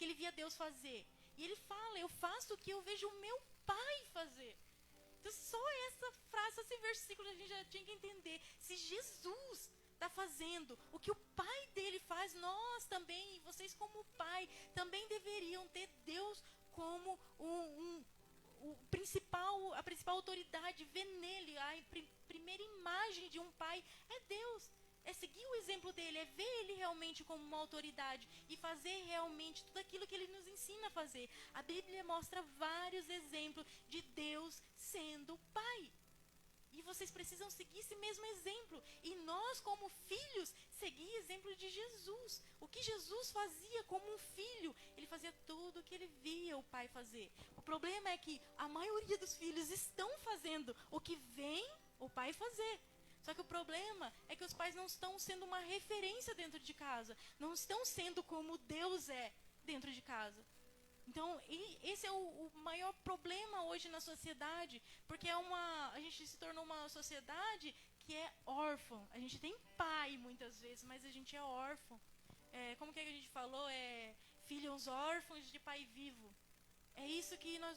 ele via Deus fazer. E ele fala, eu faço o que eu vejo o meu Pai fazer. Então só essa frase, esse versículo a gente já tinha que entender. Se Jesus está fazendo o que o Pai dele faz, nós também, vocês como Pai, também deveriam ter Deus como a principal autoridade, ver nele, a primeira imagem de um pai é Deus. É seguir o exemplo dele, é ver ele realmente como uma autoridade e fazer realmente tudo aquilo que ele nos ensina a fazer. A Bíblia mostra vários exemplos de Deus sendo pai. E vocês precisam seguir esse mesmo exemplo. E nós, como filhos, seguir exemplo de Jesus. O que Jesus fazia como um filho, ele fazia tudo o que ele via o pai fazer. O problema é que a maioria dos filhos estão fazendo o que vem o pai fazer. Só que o problema é que os pais não estão sendo uma referência dentro de casa. Não estão sendo como Deus é dentro de casa. Então, esse é o maior problema hoje na sociedade, porque a gente se tornou uma sociedade que é órfã. A gente tem pai muitas vezes, mas a gente é órfão. Como que a gente falou? Filhos órfãos de pai vivo. É isso que nós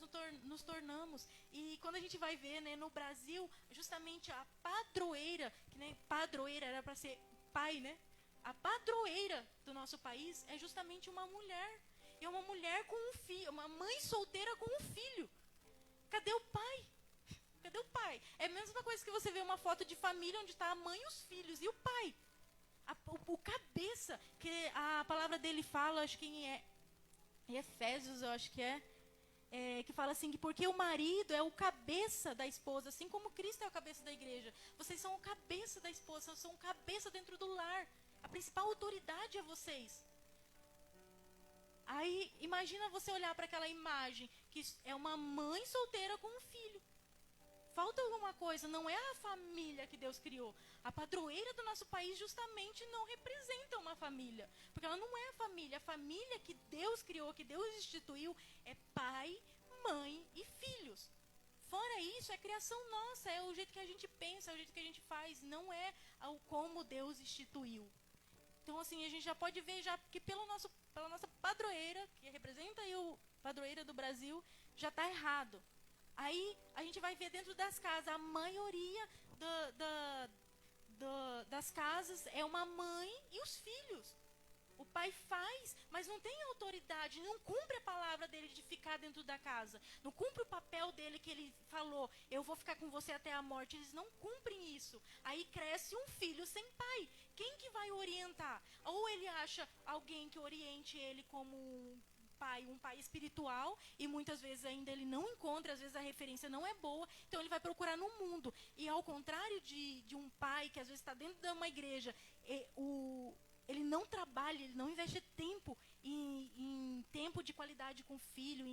nos tornamos. E quando a gente vai ver, né, no Brasil, justamente a padroeira, que nem padroeira era para ser pai, né? A padroeira do nosso país é justamente uma mulher. É uma mulher com um filho, uma mãe solteira com um filho. Cadê o pai? Cadê o pai? É a mesma coisa que você vê uma foto de família onde está a mãe e os filhos. E o pai? O cabeça, que a palavra dele fala, acho que em Efésios, eu acho que fala assim, que porque o marido é o cabeça da esposa, assim como Cristo é o cabeça da igreja. Vocês são o cabeça da esposa, vocês são o cabeça dentro do lar. A principal autoridade é vocês. Aí, imagina você olhar para aquela imagem, que é uma mãe solteira com um filho. Falta alguma coisa, não é a família que Deus criou. A padroeira do nosso país justamente não representa uma família, porque ela não é a família. A família que Deus criou, que Deus instituiu, é pai, mãe e filhos. Fora isso, é criação nossa, é o jeito que a gente pensa, é o jeito que a gente faz, não é como Deus instituiu. Então, assim, a gente já pode ver já que pela nossa padroeira, que representa aí o padroeira do Brasil, já está errado. Aí a gente vai ver dentro das casas, a maioria das casas é uma mãe e os filhos. O pai faz, mas não tem autoridade, não cumpre a palavra dele de ficar dentro da casa. Não cumpre o papel dele que ele falou, eu vou ficar com você até a morte. Eles não cumprem isso. Aí cresce um filho sem pai. Quem que vai orientar? Ou ele acha alguém que oriente ele como um pai espiritual, e muitas vezes ainda ele não encontra, às vezes a referência não é boa, então ele vai procurar no mundo. E ao contrário de um pai que às vezes está dentro de uma igreja, ele não trabalha, ele não investe tempo em tempo de qualidade com o filho,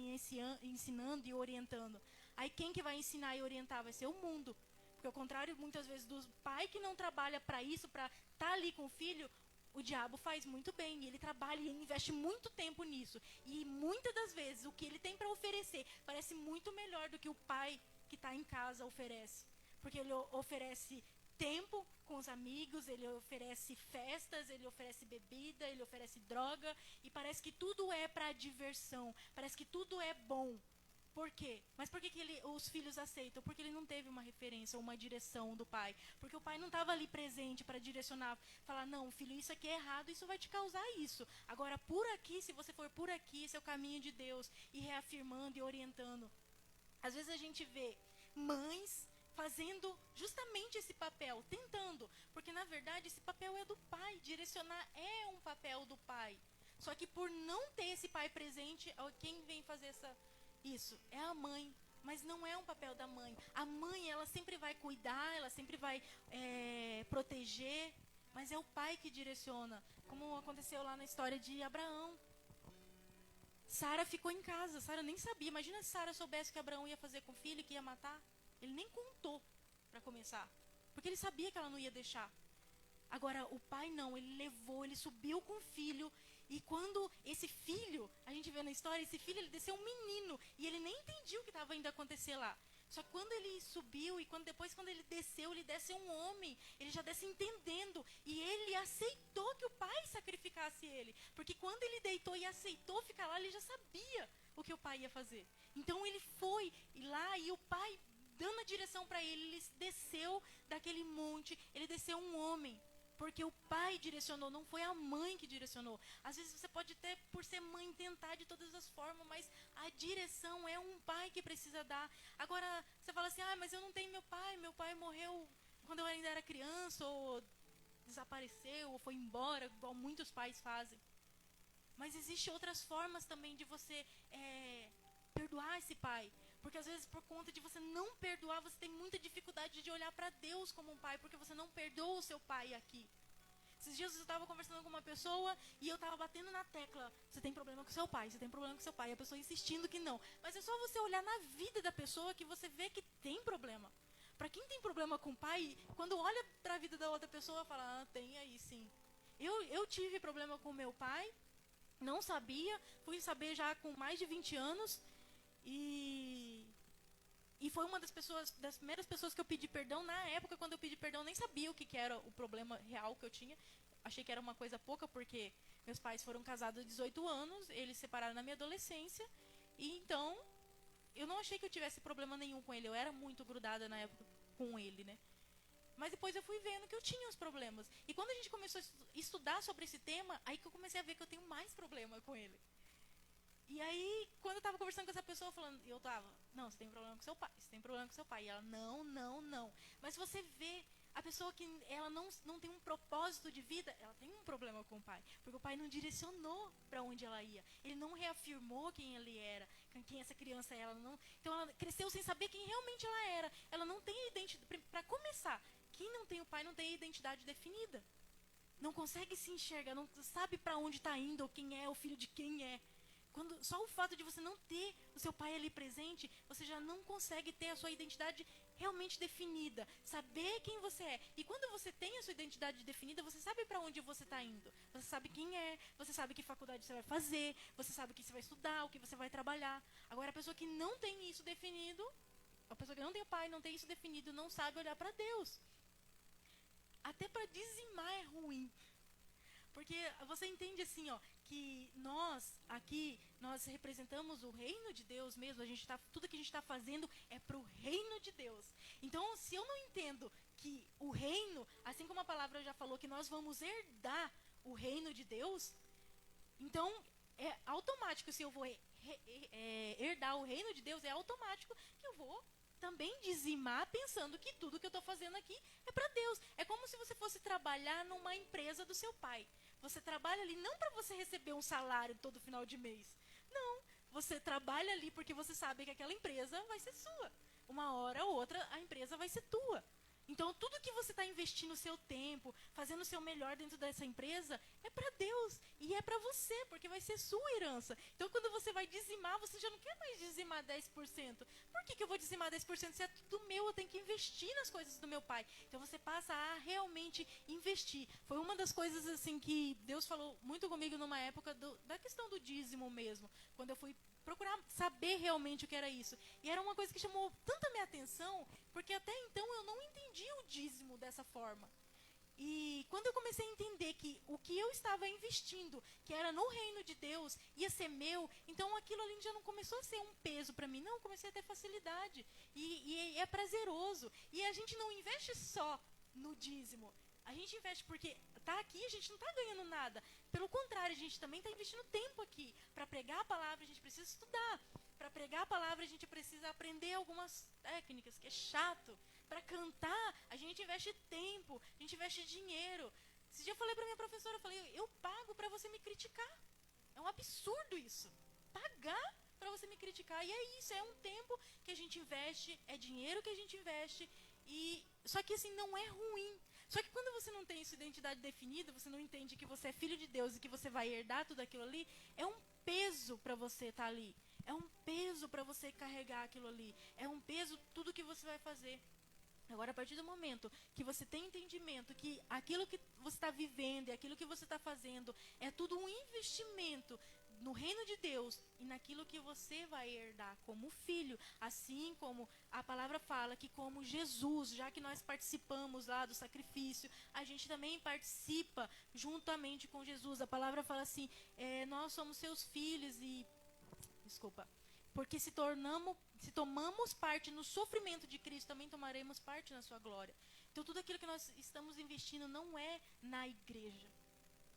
ensinando e orientando. Aí quem que vai ensinar e orientar vai ser o mundo. Porque ao contrário, muitas vezes, do pai que não trabalha para isso, para estar ali com o filho, o diabo faz muito bem. Ele trabalha e ele investe muito tempo nisso. E muitas das vezes o que ele tem para oferecer parece muito melhor do que o pai que está em casa oferece. Porque ele oferece tempo com os amigos, ele oferece festas, ele oferece bebida, ele oferece droga, e parece que tudo é para diversão, parece que tudo é bom. Por quê? Mas por que os filhos aceitam? Porque ele não teve uma referência, uma direção do pai. Porque o pai não estava ali presente para direcionar, falar, não, filho, isso aqui é errado, isso vai te causar isso. Agora, por aqui, se você for por aqui, esse é o caminho de Deus, e reafirmando e orientando. Às vezes a gente vê mães fazendo justamente esse papel, tentando, porque na verdade esse papel é do pai, direcionar é um papel do pai. Só que por não ter esse pai presente, quem vem fazer isso é a mãe, mas não é um papel da mãe. A mãe, ela sempre vai cuidar, ela sempre vai proteger, mas é o pai que direciona, como aconteceu lá na história de Abraão. Sara ficou em casa, Sara nem sabia. Imagina se Sara soubesse que Abraão ia fazer com o filho, que ia matar. Ele nem contou, para começar, porque ele sabia que ela não ia deixar. Agora, o pai não, ele levou, ele subiu com o filho, e quando esse filho, a gente vê na história, esse filho, ele desceu um menino, e ele nem entendia o que estava indo acontecer lá. Só que quando ele subiu, e depois quando ele desce um homem, ele já desce entendendo, e ele aceitou que o pai sacrificasse ele, porque quando ele deitou e aceitou ficar lá, ele já sabia o que o pai ia fazer. Então ele foi lá, e o pai, dando a direção para ele, ele desceu daquele monte, ele desceu um homem, porque o pai direcionou, não foi a mãe que direcionou. Às vezes você pode até, por ser mãe, tentar de todas as formas, mas a direção é um pai que precisa dar. Agora, você fala assim, mas eu não tenho meu pai morreu quando eu ainda era criança, ou desapareceu, ou foi embora, igual muitos pais fazem. Mas existem outras formas também de você perdoar esse pai. Porque às vezes, por conta de você não perdoar, você tem muita dificuldade de olhar para Deus como um pai, porque você não perdoa o seu pai aqui. Esses dias eu estava conversando com uma pessoa e eu estava batendo na tecla. Você tem problema com seu pai, você tem problema com seu pai. E a pessoa insistindo que não. Mas é só você olhar na vida da pessoa que você vê que tem problema. Para quem tem problema com o pai, quando olha para a vida da outra pessoa, fala, tem aí sim. Eu tive problema com meu pai, não sabia, fui saber já com mais de 20 anos. E foi uma das primeiras pessoas que eu pedi perdão. Na época, quando eu pedi perdão, eu nem sabia o que era o problema real que eu tinha. Achei que era uma coisa pouca, porque meus pais foram casados há 18 anos, eles se separaram na minha adolescência. E então, eu não achei que eu tivesse problema nenhum com ele. Eu era muito grudada na época com ele, né? Mas depois eu fui vendo que eu tinha os problemas. E quando a gente começou a estudar sobre esse tema, aí que eu comecei a ver que eu tenho mais problema com ele. E aí, quando eu tava conversando com essa pessoa, não, você tem problema com seu pai, você tem problema com seu pai. E ela, não. Mas se você vê a pessoa que ela não tem um propósito de vida, ela tem um problema com o pai. Porque o pai não direcionou para onde ela ia. Ele não reafirmou quem ele era, quem essa criança era. Então ela cresceu sem saber quem realmente ela era. Ela não tem identidade. Para começar, quem não tem o pai não tem identidade definida. Não consegue se enxergar, não sabe para onde está indo, ou quem é, o filho de quem é. Só o fato de você não ter o seu pai ali presente, você já não consegue ter a sua identidade realmente definida, saber quem você é. E quando você tem a sua identidade definida, você sabe para onde você está indo. Você sabe quem é, você sabe que faculdade você vai fazer, você sabe o que você vai estudar, o que você vai trabalhar. Agora, a pessoa que não tem isso definido, a pessoa que não tem o pai, não tem isso definido, não sabe olhar para Deus. Até para dizimar é ruim. Porque você entende assim, ó, que nós representamos o reino de Deus mesmo. Tudo que a gente está fazendo é para o reino de Deus. Então, se eu não entendo que o reino, assim como a palavra já falou, que nós vamos herdar o reino de Deus, então é automático, se eu vou herdar o reino de Deus, é automático que eu vou também dizimar, pensando que tudo que eu estou fazendo aqui é para Deus. É como se você fosse trabalhar numa empresa do seu pai. Você trabalha ali não para você receber um salário todo final de mês. Não, você trabalha ali porque você sabe que aquela empresa vai ser sua. Uma hora ou outra a empresa vai ser tua. Então, tudo que você está investindo o seu tempo, fazendo o seu melhor dentro dessa empresa, é para Deus. E é para você, porque vai ser sua herança. Então, quando você vai dizimar, você já não quer mais dizimar 10%. Por que eu vou dizimar 10%? Se é tudo meu, eu tenho que investir nas coisas do meu pai. Então, você passa a realmente investir. Foi uma das coisas assim que Deus falou muito comigo numa época da questão do dízimo mesmo. Quando eu fui procurar saber realmente o que era isso. E era uma coisa que chamou tanta minha atenção, porque até então eu não entendia o dízimo dessa forma. E quando eu comecei a entender que o que eu estava investindo, que era no reino de Deus, ia ser meu, então aquilo ali já não começou a ser um peso para mim, não, comecei a ter facilidade. E é prazeroso. E a gente não investe só no dízimo. A gente investe porque está aqui, a gente não está ganhando nada. Pelo contrário, a gente também está investindo tempo aqui. Para pregar a palavra, a gente precisa estudar. Para pregar a palavra, a gente precisa aprender algumas técnicas, que é chato. Para cantar, a gente investe tempo, a gente investe dinheiro. Esse dia eu falei para minha professora, eu pago para você me criticar. É um absurdo isso. Pagar para você me criticar. E é isso, é um tempo que a gente investe, é dinheiro que a gente investe. Só que assim, não é ruim. Só que quando você não tem sua identidade definida, você não entende que você é filho de Deus e que você vai herdar tudo aquilo ali, é um peso para você estar ali. É um peso para você carregar aquilo ali. É um peso tudo que você vai fazer. Agora, a partir do momento que você tem entendimento que aquilo que você está vivendo e aquilo que você está fazendo é tudo um investimento no reino de Deus e naquilo que você vai herdar como filho, assim como a palavra fala que como Jesus, já que nós participamos lá do sacrifício, a gente também participa juntamente com Jesus. A palavra fala assim, nós somos seus filhos porque se tomamos parte no sofrimento de Cristo, também tomaremos parte na sua glória. Então tudo aquilo que nós estamos investindo não é na igreja.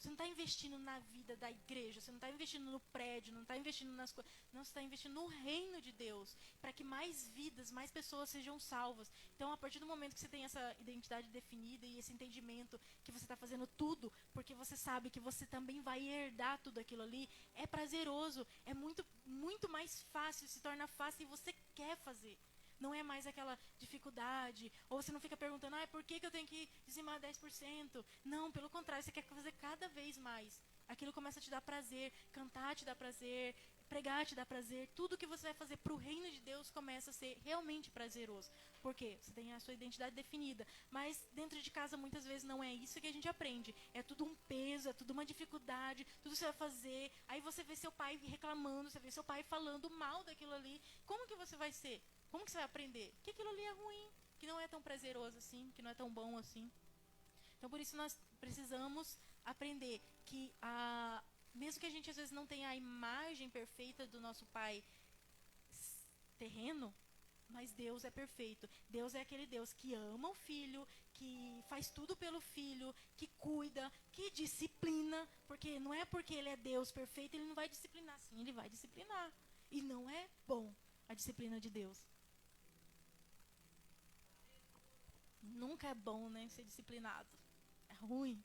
Você não está investindo na vida da igreja, você não está investindo no prédio, não está investindo nas coisas. Não, você está investindo no reino de Deus, para que mais vidas, mais pessoas sejam salvas. Então, a partir do momento que você tem essa identidade definida e esse entendimento que você está fazendo tudo, porque você sabe que você também vai herdar tudo aquilo ali, é prazeroso, é muito, muito mais fácil, se torna fácil e você quer fazer. Não é mais aquela dificuldade, ou você não fica perguntando, por que eu tenho que dizimar 10%? Não, pelo contrário, você quer fazer cada vez mais. Aquilo começa a te dar prazer, cantar te dá prazer, pregar te dá prazer, tudo que você vai fazer para o reino de Deus começa a ser realmente prazeroso. Por quê? Você tem a sua identidade definida, mas dentro de casa muitas vezes não é isso que a gente aprende. É tudo um peso, é tudo uma dificuldade, tudo você vai fazer, aí você vê seu pai reclamando, você vê seu pai falando mal daquilo ali. Como que você vai ser? Como que você vai aprender? Que aquilo ali é ruim, que não é tão prazeroso assim, que não é tão bom assim. Então, por isso, nós precisamos aprender que, mesmo que a gente às vezes não tenha a imagem perfeita do nosso pai terreno, mas Deus é perfeito. Deus é aquele Deus que ama o filho, que faz tudo pelo filho, que cuida, que disciplina, porque não é porque ele é Deus perfeito, ele não vai disciplinar. Sim, ele vai disciplinar. E não é bom a disciplina de Deus. Nunca é bom, né, ser disciplinado. É ruim.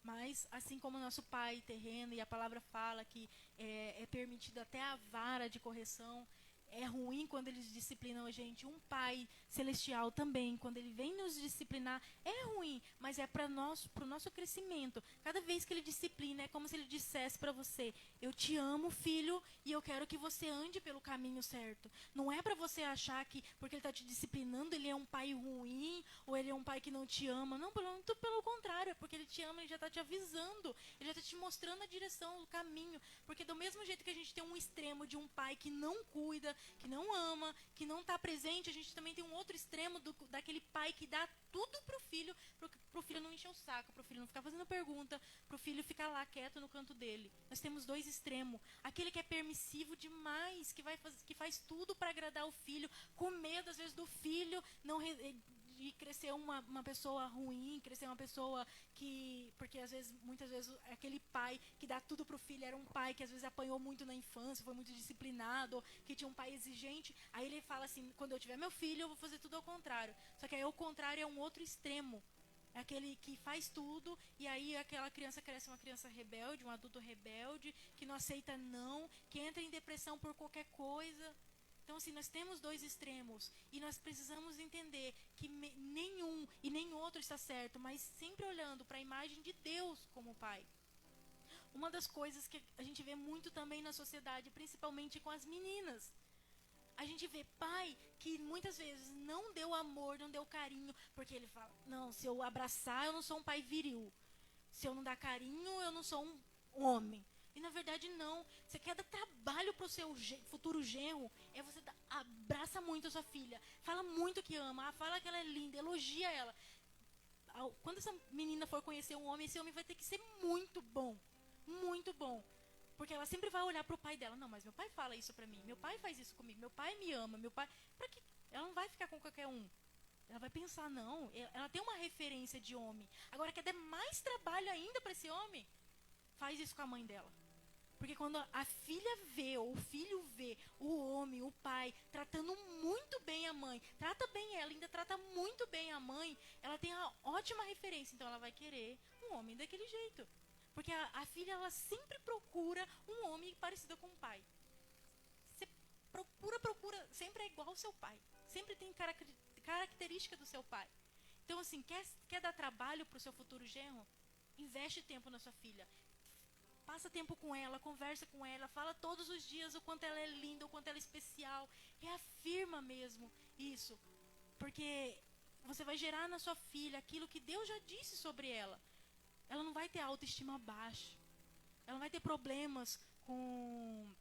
Mas, assim como o nosso pai terreno, e a palavra fala que é permitido até a vara de correção, é ruim quando eles disciplinam a gente. Um pai celestial também, quando ele vem nos disciplinar, é ruim, mas é para o nosso crescimento. Cada vez que ele disciplina, é como se ele dissesse para você, eu te amo, filho, e eu quero que você ande pelo caminho certo. Não é para você achar que, porque ele está te disciplinando, ele é um pai ruim, ou ele é um pai que não te ama. Não, muito pelo contrário, é porque ele te ama, ele já está te avisando, ele já está te mostrando a direção, o caminho. Porque do mesmo jeito que a gente tem um extremo de um pai que não cuida, que não ama, que não está presente, a gente também tem um outro extremo daquele pai que dá tudo pro filho não encher o saco, pro filho não ficar fazendo pergunta, pro filho ficar lá quieto no canto dele. Nós temos dois extremos. Aquele que é permissivo demais, que faz tudo para agradar o filho, com medo às vezes do filho de crescer uma pessoa ruim, crescer uma pessoa que... Porque muitas vezes, aquele pai que dá tudo pro filho era um pai que às vezes apanhou muito na infância, foi muito disciplinado, que tinha um pai exigente. Aí ele fala assim, quando eu tiver meu filho, eu vou fazer tudo ao contrário. Só que aí o contrário é um outro extremo. É aquele que faz tudo, e aí aquela criança cresce uma criança rebelde, um adulto rebelde, que não aceita não, que entra em depressão por qualquer coisa. Então, assim, nós temos dois extremos e nós precisamos entender que nenhum e nem outro está certo, mas sempre olhando para a imagem de Deus como Pai. Uma das coisas que a gente vê muito também na sociedade, principalmente com as meninas, a gente vê pai que muitas vezes não deu amor, não deu carinho, porque ele fala, não, se eu abraçar, eu não sou um pai viril. Se eu não dar carinho, eu não sou um homem. E na verdade não, você quer dar trabalho para o seu futuro genro, você abraça muito a sua filha, fala muito que ama, fala que ela é linda, elogia ela. Quando essa menina for conhecer um homem, esse homem vai ter que ser muito bom, porque ela sempre vai olhar para o pai dela, não, mas meu pai fala isso para mim, meu pai faz isso comigo, meu pai me ama, meu pai, para que ela não vai ficar com qualquer um. Ela vai pensar, não, ela tem uma referência de homem. Agora quer dar mais trabalho ainda para esse homem? Faz isso com a mãe dela. Porque quando a filha vê, ou o filho vê, o homem, o pai, tratando muito bem a mãe, trata bem ela, ainda trata muito bem a mãe, ela tem a ótima referência, então ela vai querer um homem daquele jeito. Porque a filha, ela sempre procura um homem parecido com o pai. Você procura, sempre é igual ao seu pai. Sempre tem característica do seu pai. Então, assim, quer dar trabalho para o seu futuro genro? Investe tempo na sua filha. Passa tempo com ela, conversa com ela, fala todos os dias o quanto ela é linda, o quanto ela é especial. Reafirma mesmo isso. Porque você vai gerar na sua filha aquilo que Deus já disse sobre ela. Ela não vai ter autoestima baixa. Ela não vai ter problemas com...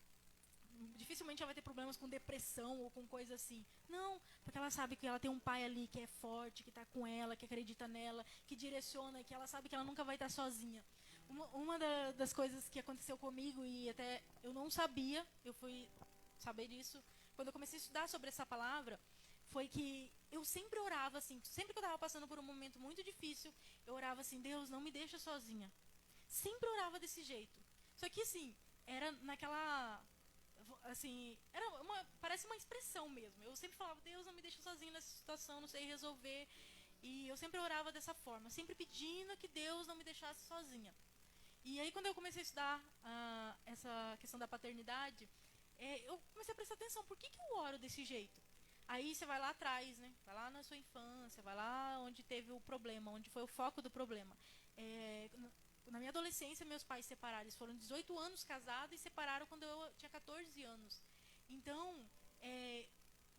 Dificilmente ela vai ter problemas com depressão ou com coisa assim. Não, porque ela sabe que ela tem um pai ali que é forte, que está com ela, que acredita nela, que direciona, que ela sabe que ela nunca vai estar sozinha. Uma das coisas que aconteceu comigo, e até eu não sabia, eu fui saber disso, quando eu comecei a estudar sobre essa palavra, foi que eu sempre orava assim, sempre que eu estava passando por um momento muito difícil, eu orava assim, Deus, não me deixa sozinha. sempre orava desse jeito. Só que assim, era naquela, assim, parece uma expressão mesmo. Eu sempre falava, Deus, não me deixa sozinho nessa situação, não sei resolver. E eu sempre orava dessa forma, sempre pedindo que Deus não me deixasse sozinha. E aí quando eu comecei a estudar essa questão da paternidade, eu comecei a prestar atenção, por que eu oro desse jeito? Aí você vai lá atrás, né? Vai lá na sua infância, vai lá onde teve o problema, onde foi o foco do problema. Na minha adolescência, meus pais se separaram. Eles foram 18 anos casados e separaram quando eu tinha 14 anos. Então,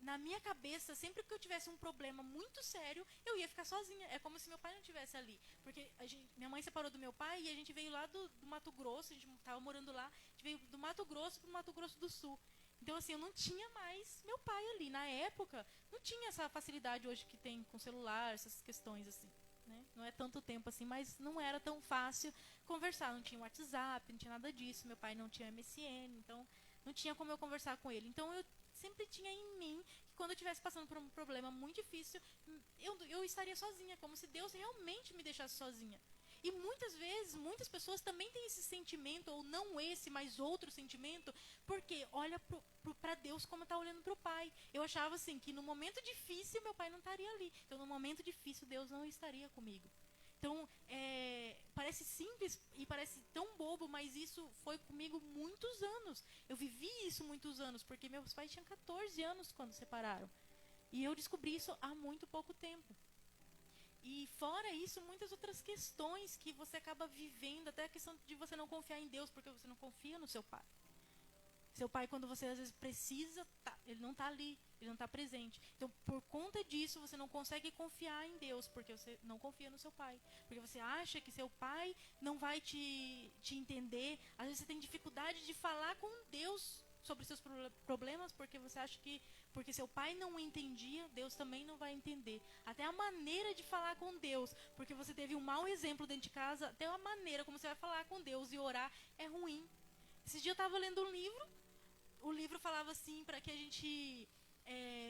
na minha cabeça, sempre que eu tivesse um problema muito sério, eu ia ficar sozinha. É como se meu pai não estivesse ali. Porque minha mãe separou do meu pai e a gente veio lá do Mato Grosso, a gente estava morando lá, a gente veio do Mato Grosso para o Mato Grosso do Sul. Então, assim, eu não tinha mais meu pai ali. Na época, não tinha essa facilidade hoje que tem com celular, essas questões, assim. Né? Não é tanto tempo assim, mas não era tão fácil conversar. Não tinha WhatsApp, não tinha nada disso. Meu pai não tinha MSN, então não tinha como eu conversar com ele. Então, eu sempre tinha em mim que quando eu estivesse passando por um problema muito difícil, eu estaria sozinha, como se Deus realmente me deixasse sozinha. E muitas vezes, muitas pessoas também têm esse sentimento, ou não esse, mas outro sentimento, porque olha para Deus como está olhando para o pai. Eu achava assim, que no momento difícil meu pai não estaria ali. Então, no momento difícil, Deus não estaria comigo. Então, parece simples e parece tão bobo, mas isso foi comigo muitos anos. Eu vivi isso muitos anos, porque meus pais tinham 14 anos quando se separaram. E eu descobri isso há muito pouco tempo. E fora isso, muitas outras questões que você acaba vivendo, até a questão de você não confiar em Deus, porque você não confia no seu pai. Seu pai, quando você às vezes precisa, ele não está ali, ele não está presente. Então, por conta disso, você não consegue confiar em Deus, porque você não confia no seu pai. Porque você acha que seu pai não vai te entender. Às vezes você tem dificuldade de falar com Deus sobre seus problemas, porque você acha que porque seu pai não entendia, Deus também não vai entender. Até a maneira de falar com Deus, porque você teve um mau exemplo dentro de casa, até a maneira como você vai falar com Deus e orar é ruim. Esses dias eu estava lendo um livro, o livro falava assim, para que a gente,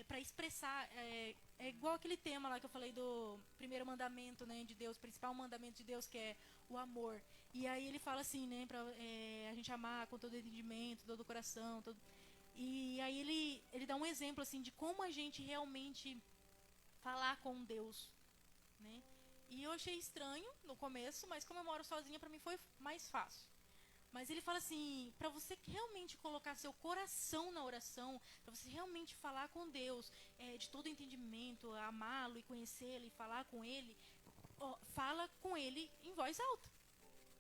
para expressar, é igual aquele tema lá que eu falei do primeiro mandamento, né, de Deus, principal mandamento de Deus, que é o amor. E aí ele fala assim, né, para a gente amar com todo o entendimento, todo o coração, todo... E aí ele dá um exemplo assim de como a gente realmente falar com Deus, né? E eu achei estranho no começo, mas como eu moro sozinha, para mim foi mais fácil. Mas ele fala assim, para você realmente colocar seu coração na oração, para você realmente falar com Deus, de todo entendimento, amá-lo e conhecê-lo e falar com ele, fala com ele em voz alta.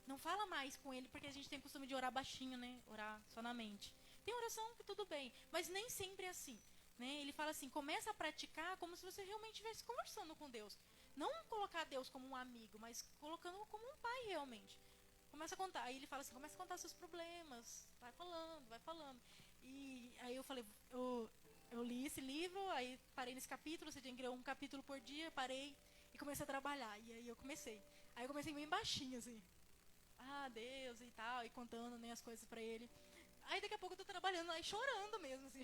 Não fala mais com ele, porque a gente tem costume de orar baixinho, né? Orar só na mente. Tem oração que tudo bem, mas nem sempre é assim. Né? Ele fala assim, começa a praticar como se você realmente estivesse conversando com Deus. Não colocar Deus como um amigo, mas colocando como um pai realmente. Começa a contar. Aí ele fala assim, começa a contar seus problemas. Vai falando, vai falando. E aí eu falei, eu li esse livro, aí parei nesse capítulo, você tinha que ler um capítulo por dia, parei e comecei a trabalhar. E aí eu comecei. Aí eu comecei bem baixinho, assim. Ah, Deus e tal, e contando, né, as coisas pra ele. Aí daqui a pouco eu tô trabalhando, aí chorando mesmo, assim,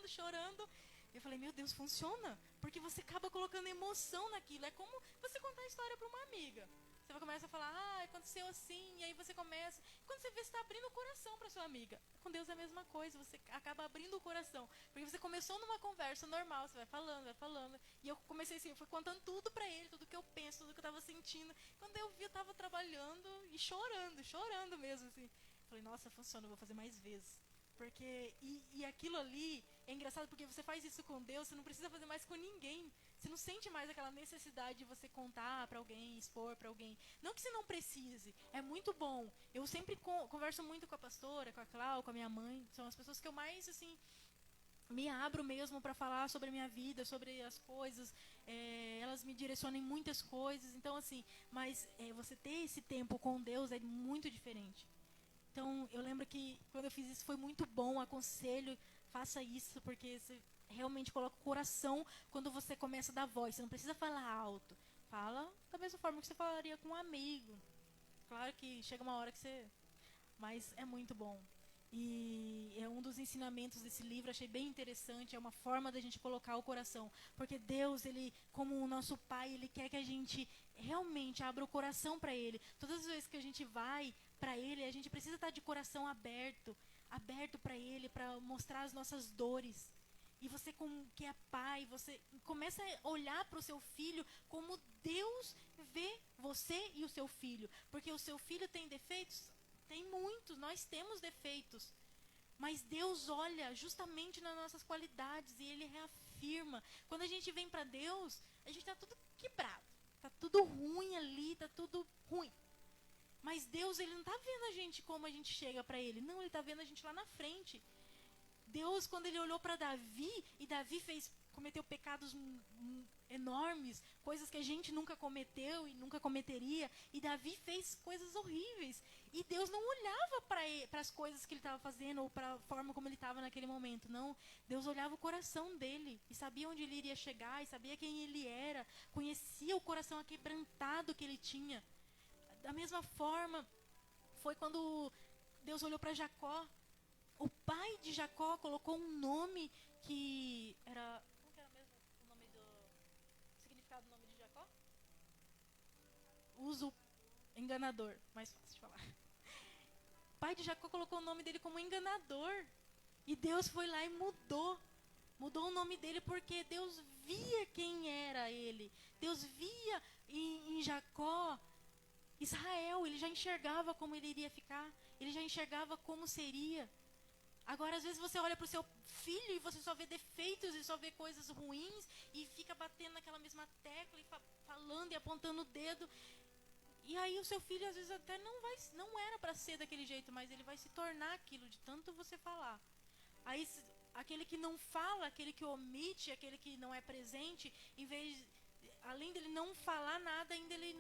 chorando. Eu falei, meu Deus, funciona? Porque você acaba colocando emoção naquilo. É como você contar a história pra uma amiga. Você começa a falar, aconteceu assim, e aí você começa... Quando você vê, você está abrindo o coração para sua amiga. Com Deus é a mesma coisa, você acaba abrindo o coração. Porque você começou numa conversa normal, você vai falando. E eu comecei assim, eu fui contando tudo para ele, tudo que eu penso, tudo que eu estava sentindo. Quando eu vi, eu estava trabalhando e chorando mesmo, assim. Falei, nossa, funciona, eu vou fazer mais vezes. Porque, e aquilo ali é engraçado porque você faz isso com Deus, você não precisa fazer mais com ninguém. Você não sente mais aquela necessidade de você contar para alguém, expor para alguém. Não que você não precise, é muito bom. Eu sempre converso muito com a pastora, com a Clau, com a minha mãe. São as pessoas que eu mais, assim, me abro mesmo para falar sobre a minha vida, sobre as coisas. Elas me direcionam em muitas coisas. Então, assim, mas você ter esse tempo com Deus é muito diferente. Então, eu lembro que quando eu fiz isso foi muito bom, aconselho, faça isso, porque você realmente coloca o coração quando você começa a dar voz. Você não precisa falar alto. Fala da mesma forma que você falaria com um amigo. Claro que chega uma hora que você... Mas é muito bom. E é um dos ensinamentos desse livro, achei bem interessante, é uma forma da gente colocar o coração. Porque Deus, ele, como o nosso Pai, ele quer que a gente realmente abra o coração para Ele. Todas as vezes que a gente vai para Ele, a gente precisa estar de coração aberto, aberto para Ele, para mostrar as nossas dores. E você, como que é pai, você começa a olhar para o seu filho como Deus vê você e o seu filho. Porque o seu filho tem defeitos? Tem muitos, nós temos defeitos. Mas Deus olha justamente nas nossas qualidades e Ele reafirma. Quando a gente vem para Deus, a gente está tudo quebrado. Está tudo ruim ali, está tudo ruim. Mas Deus, Ele não está vendo a gente como a gente chega para Ele. Não, Ele está vendo a gente lá na frente. Deus, quando Ele olhou para Davi, e Davi cometeu pecados enormes, coisas que a gente nunca cometeu e nunca cometeria, e Davi fez coisas horríveis. E Deus não olhava para as coisas que ele estava fazendo ou para a forma como ele estava naquele momento. Não, Deus olhava o coração dele e sabia onde ele iria chegar e sabia quem ele era, conhecia o coração aquebrantado que ele tinha. Da mesma forma, foi quando Deus olhou para Jacó. O pai de Jacó colocou um nome que era... Como que era mesmo o nome o significado do nome de Jacó? Uso enganador, mais fácil de falar. O pai de Jacó colocou o nome dele como enganador. E Deus foi lá e mudou. Mudou o nome dele porque Deus via quem era ele. Deus via em Jacó Israel. Ele já enxergava como ele iria ficar. Ele já enxergava como seria. Agora, às vezes, você olha para o seu filho e você só vê defeitos e só vê coisas ruins e fica batendo naquela mesma tecla e falando e apontando o dedo. E aí o seu filho, às vezes, até não era para ser daquele jeito, mas ele vai se tornar aquilo de tanto você falar. Aí, aquele que não fala, aquele que omite, aquele que não é presente, além dele não falar nada, ainda ele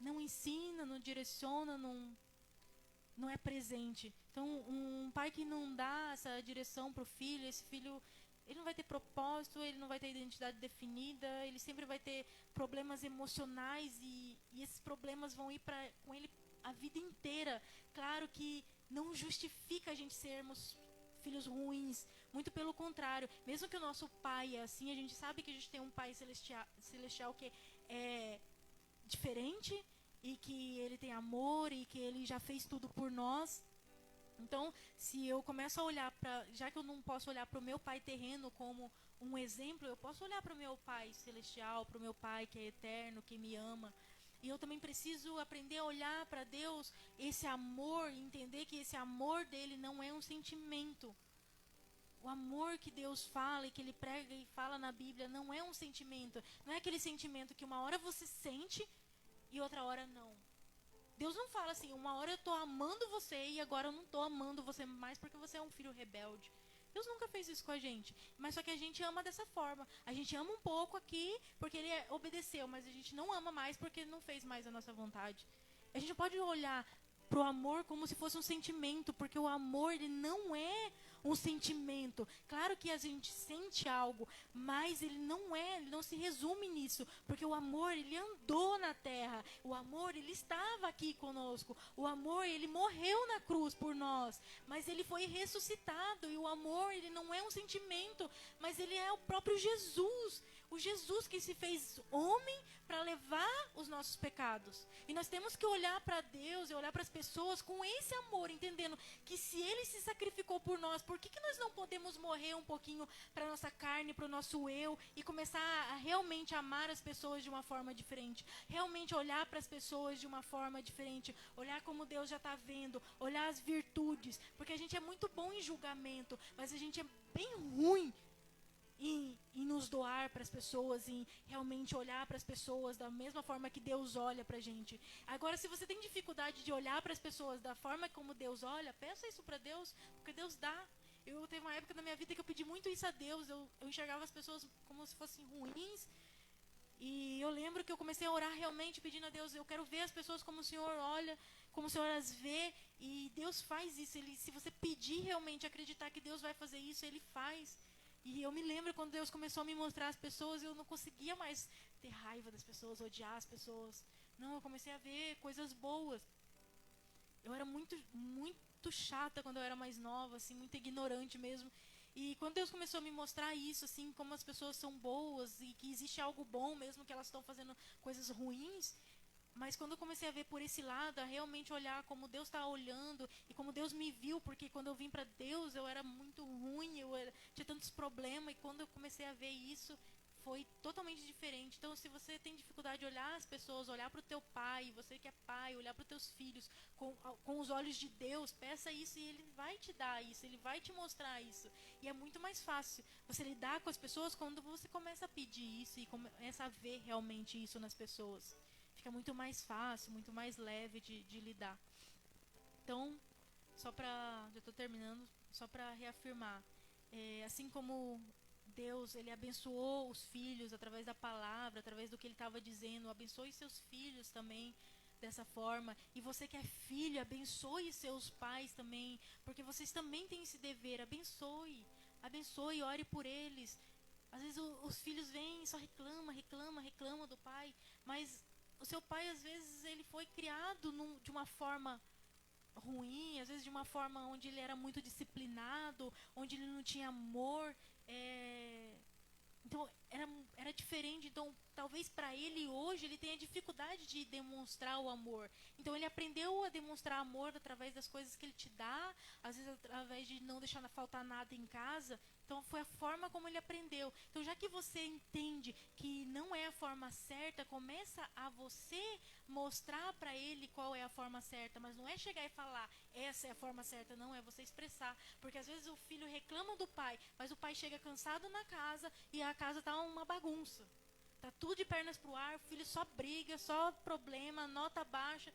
não ensina, não direciona, não é presente. Então, um pai que não dá essa direção para o filho, esse filho, ele não vai ter propósito, ele não vai ter identidade definida, ele sempre vai ter problemas emocionais e esses problemas vão ir com ele a vida inteira. Claro que não justifica a gente sermos filhos ruins, muito pelo contrário. Mesmo que o nosso pai é assim, a gente sabe que a gente tem um pai celestial que é diferente, e que ele tem amor e que ele já fez tudo por nós. Então, se eu começo a olhar já que eu não posso olhar para o meu pai terreno como um exemplo, eu posso olhar para o meu pai celestial, para o meu pai que é eterno, que me ama. E eu também preciso aprender a olhar para Deus, esse amor, e entender que esse amor dele não é um sentimento. O amor que Deus fala e que ele prega e fala na Bíblia não é um sentimento. Não é aquele sentimento que uma hora você sente e outra hora não. Deus não fala assim, uma hora eu estou amando você e agora eu não estou amando você mais porque você é um filho rebelde. Deus nunca fez isso com a gente. Mas só que a gente ama dessa forma. A gente ama um pouco aqui porque ele obedeceu, mas a gente não ama mais porque ele não fez mais a nossa vontade. A gente pode olhar pro amor como se fosse um sentimento, porque o amor, ele não é um sentimento. Claro que a gente sente algo, mas ele não se resume nisso, porque o amor, ele andou na terra, o amor, ele estava aqui conosco, o amor, ele morreu na cruz por nós, mas ele foi ressuscitado, e o amor, ele não é um sentimento, mas ele é o próprio Jesus, o Jesus que se fez homem para levar os nossos pecados. E nós temos que olhar para Deus e olhar para as pessoas com esse amor, entendendo que se Ele se sacrificou por nós, por que nós não podemos morrer um pouquinho para a nossa carne, para o nosso eu, e começar a realmente amar as pessoas de uma forma diferente, realmente olhar para as pessoas de uma forma diferente, olhar como Deus já está vendo, olhar as virtudes, porque a gente é muito bom em julgamento, mas a gente é bem ruim em nos doar para as pessoas, em realmente olhar para as pessoas da mesma forma que Deus olha para a gente. Agora, se você tem dificuldade de olhar para as pessoas da forma como Deus olha, peça isso para Deus, porque Deus dá. Eu teve uma época da minha vida que eu pedi muito isso a Deus, eu enxergava as pessoas como se fossem ruins, e eu lembro que eu comecei a orar realmente pedindo a Deus, eu quero ver as pessoas como o Senhor olha, como o Senhor as vê, e Deus faz isso. Se você pedir realmente, acreditar que Deus vai fazer isso, Ele faz. E eu me lembro quando Deus começou a me mostrar as pessoas, eu não conseguia mais ter raiva das pessoas, odiar as pessoas. Não, eu comecei a ver coisas boas. Eu era muito muito chata quando eu era mais nova, assim, muito ignorante mesmo. E quando Deus começou a me mostrar isso, assim, como as pessoas são boas e que existe algo bom mesmo que elas estão fazendo coisas ruins, mas quando eu comecei a ver por esse lado, a realmente olhar como Deus está olhando e como Deus me viu, porque quando eu vim para Deus eu era muito ruim, tinha tantos problemas, e quando eu comecei a ver isso, foi totalmente diferente. Então, se você tem dificuldade de olhar as pessoas, olhar para o teu pai, você que é pai, olhar para os teus filhos com os olhos de Deus, peça isso e Ele vai te dar isso, Ele vai te mostrar isso. E é muito mais fácil você lidar com as pessoas quando você começa a pedir isso e começa a ver realmente isso nas pessoas. Fica muito mais fácil, muito mais leve de lidar. Então, já estou terminando, só para reafirmar, assim como Deus, Ele abençoou os filhos através da palavra, através do que Ele estava dizendo, abençoe seus filhos também dessa forma. E você que é filho, abençoe seus pais também, porque vocês também têm esse dever, abençoe, ore por eles. Às vezes os filhos vêm e só reclama do pai, mas o seu pai, às vezes, ele foi criado de uma forma ruim, às vezes de uma forma onde ele era muito disciplinado, onde ele não tinha amor, então era diferente. Então talvez para ele hoje ele tenha dificuldade de demonstrar o amor. Então ele aprendeu a demonstrar amor através das coisas que ele te dá, às vezes através de não deixar faltar nada em casa. Então foi a forma como ele aprendeu. Então já que você entende que não é a forma certa, começa a você mostrar para ele qual é a forma certa, mas não é chegar e falar essa é a forma certa, não, é você expressar. Porque às vezes o filho reclama do pai, mas o pai chega cansado na casa e a casa tá uma bagunça. Tá tudo de pernas pro ar, o filho só briga, só problema, nota baixa.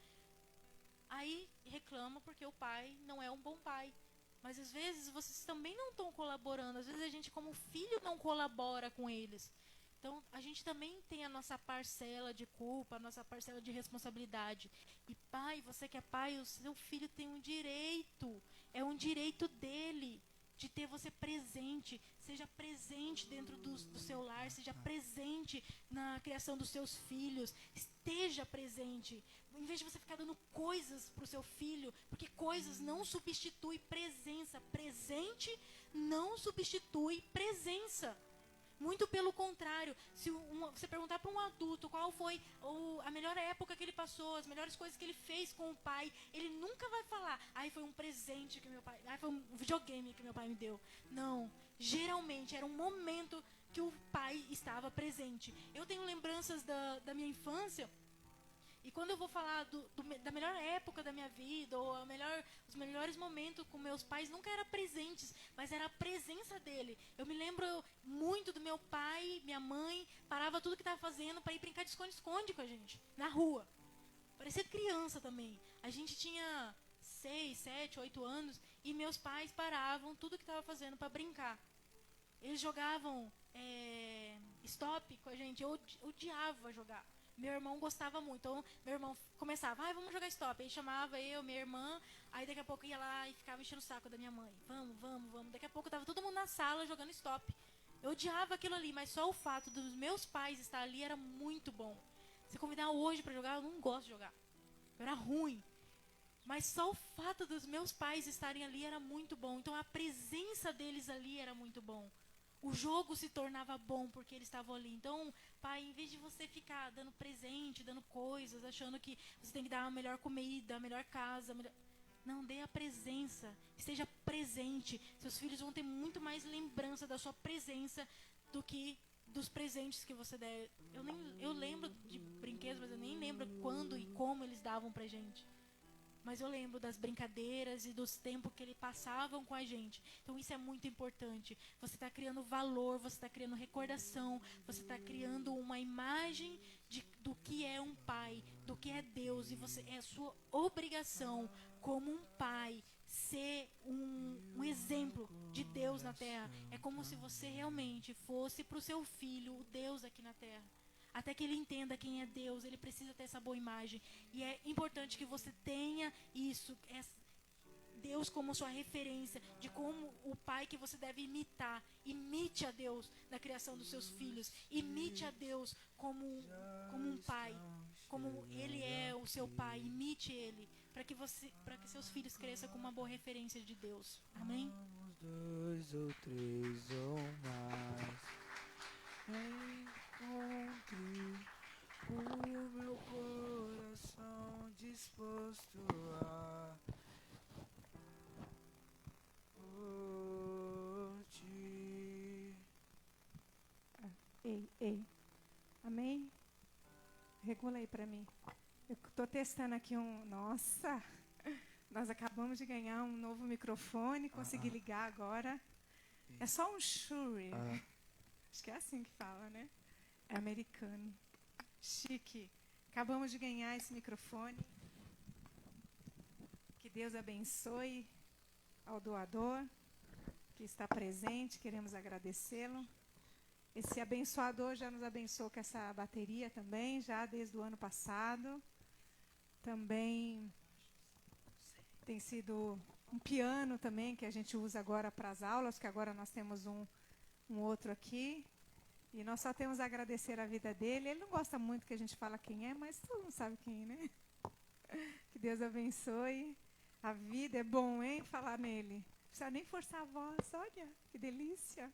Aí reclama porque o pai não é um bom pai. Mas às vezes vocês também não estão colaborando. Às vezes a gente como filho não colabora com eles. Então a gente também tem a nossa parcela de culpa, a nossa parcela de responsabilidade. E pai, você que é pai, o seu filho tem um direito. É um direito dele de ter você presente. Seja presente dentro do seu lar, seja presente na criação dos seus filhos. Esteja presente. Em vez de você ficar dando coisas para o seu filho, porque coisas não substitui presença. Presente não substitui presença. Muito pelo contrário. Se você perguntar para um adulto qual foi a melhor época que ele passou, as melhores coisas que ele fez com o pai, ele nunca vai falar, foi um presente que meu pai, foi um videogame que meu pai me deu. Não. Geralmente era um momento que o pai estava presente. Eu tenho lembranças da minha infância. E quando eu vou falar da melhor época da minha vida, ou os melhores momentos com meus pais, nunca era presentes, mas era a presença dele. Eu me lembro muito do meu pai, minha mãe, parava tudo que estava fazendo para ir brincar de esconde-esconde com a gente, na rua. Parecia criança também. A gente tinha 6, 7, 8 anos, e meus pais paravam tudo que estava fazendo para brincar. Eles jogavam stop com a gente, eu odiava jogar. Meu irmão gostava muito, então meu irmão começava, vamos jogar stop. Aí chamava eu, minha irmã, aí daqui a pouco ia lá e ficava enchendo o saco da minha mãe. Vamos. Daqui a pouco tava todo mundo na sala jogando stop. Eu odiava aquilo ali, mas só o fato dos meus pais estar ali era muito bom. Se convidar hoje para jogar, eu não gosto de jogar. Eu era ruim. Mas só o fato dos meus pais estarem ali era muito bom. Então a presença deles ali era muito bom. O jogo se tornava bom porque eles estavam ali. Então, pai, em vez de você ficar dando presente, dando coisas, achando que você tem que dar a melhor comida, a melhor casa, não, dê a presença. Esteja presente. Seus filhos vão ter muito mais lembrança da sua presença do que dos presentes que você der. Eu lembro de brinquedos, mas eu nem lembro quando e como eles davam pra gente. Mas eu lembro das brincadeiras e dos tempos que eles passavam com a gente. Então isso é muito importante. Você está criando valor, você está criando recordação, você está criando uma imagem do que é um pai, do que é Deus. E é a sua obrigação como um pai ser um exemplo de Deus na terra. É como se você realmente fosse para o seu filho o Deus aqui na terra. Até que ele entenda quem é Deus, ele precisa ter essa boa imagem. E é importante que você tenha isso, Deus como sua referência, de como o pai que você deve imitar. Imite a Deus na criação dos seus filhos. Imite a Deus como um pai, como ele é o seu pai. Imite ele. para que seus filhos cresçam com uma boa referência de Deus. Amém? Vamos 2 ou 3 ou mais. Encontre o meu coração disposto a por ti. Ei. Amém? Regula aí pra mim. Eu tô testando aqui Nossa! Nós acabamos de ganhar um novo microfone, consegui ligar agora. É só um Shure. Acho que é assim que fala, né? É americano. Chique. Acabamos de ganhar esse microfone. Que Deus abençoe ao doador que está presente. Queremos agradecê-lo. Esse abençoador já nos abençoou com essa bateria também, já desde o ano passado. Também tem sido um piano também, que a gente usa agora para as aulas, que agora nós temos um outro aqui. E nós só temos a agradecer a vida dele. Ele não gosta muito que a gente fala quem é, mas todo mundo sabe quem, né? Que Deus abençoe. A vida é bom, hein? Falar nele. Não precisa nem forçar a voz. Olha, que delícia.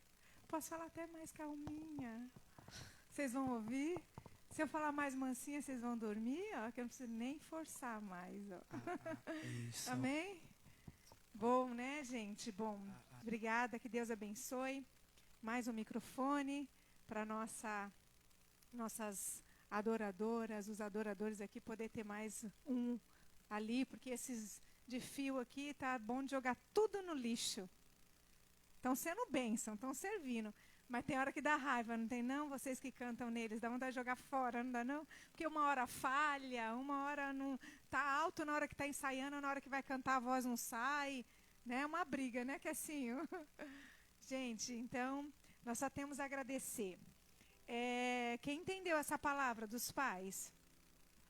Posso falar até mais calminha. Vocês vão ouvir? Se eu falar mais mansinha, vocês vão dormir, ó, que eu não preciso nem forçar mais, ó. Isso. Amém? Bom, né, gente? Bom, obrigada, que Deus abençoe. Mais um microfone para nossas adoradoras, os adoradores aqui, poder ter mais um ali, porque esses de fio aqui tá bom de jogar tudo no lixo. Estão sendo bênção, estão servindo. Mas tem hora que dá raiva, não tem não? Vocês que cantam neles, dá vontade de jogar fora, não dá não? Porque uma hora falha, uma hora não tá alto na hora que está ensaiando, na hora que vai cantar a voz não sai. Né? É uma briga, né, Cassinho? Gente, então, nós só temos a agradecer. Quem entendeu essa palavra dos pais?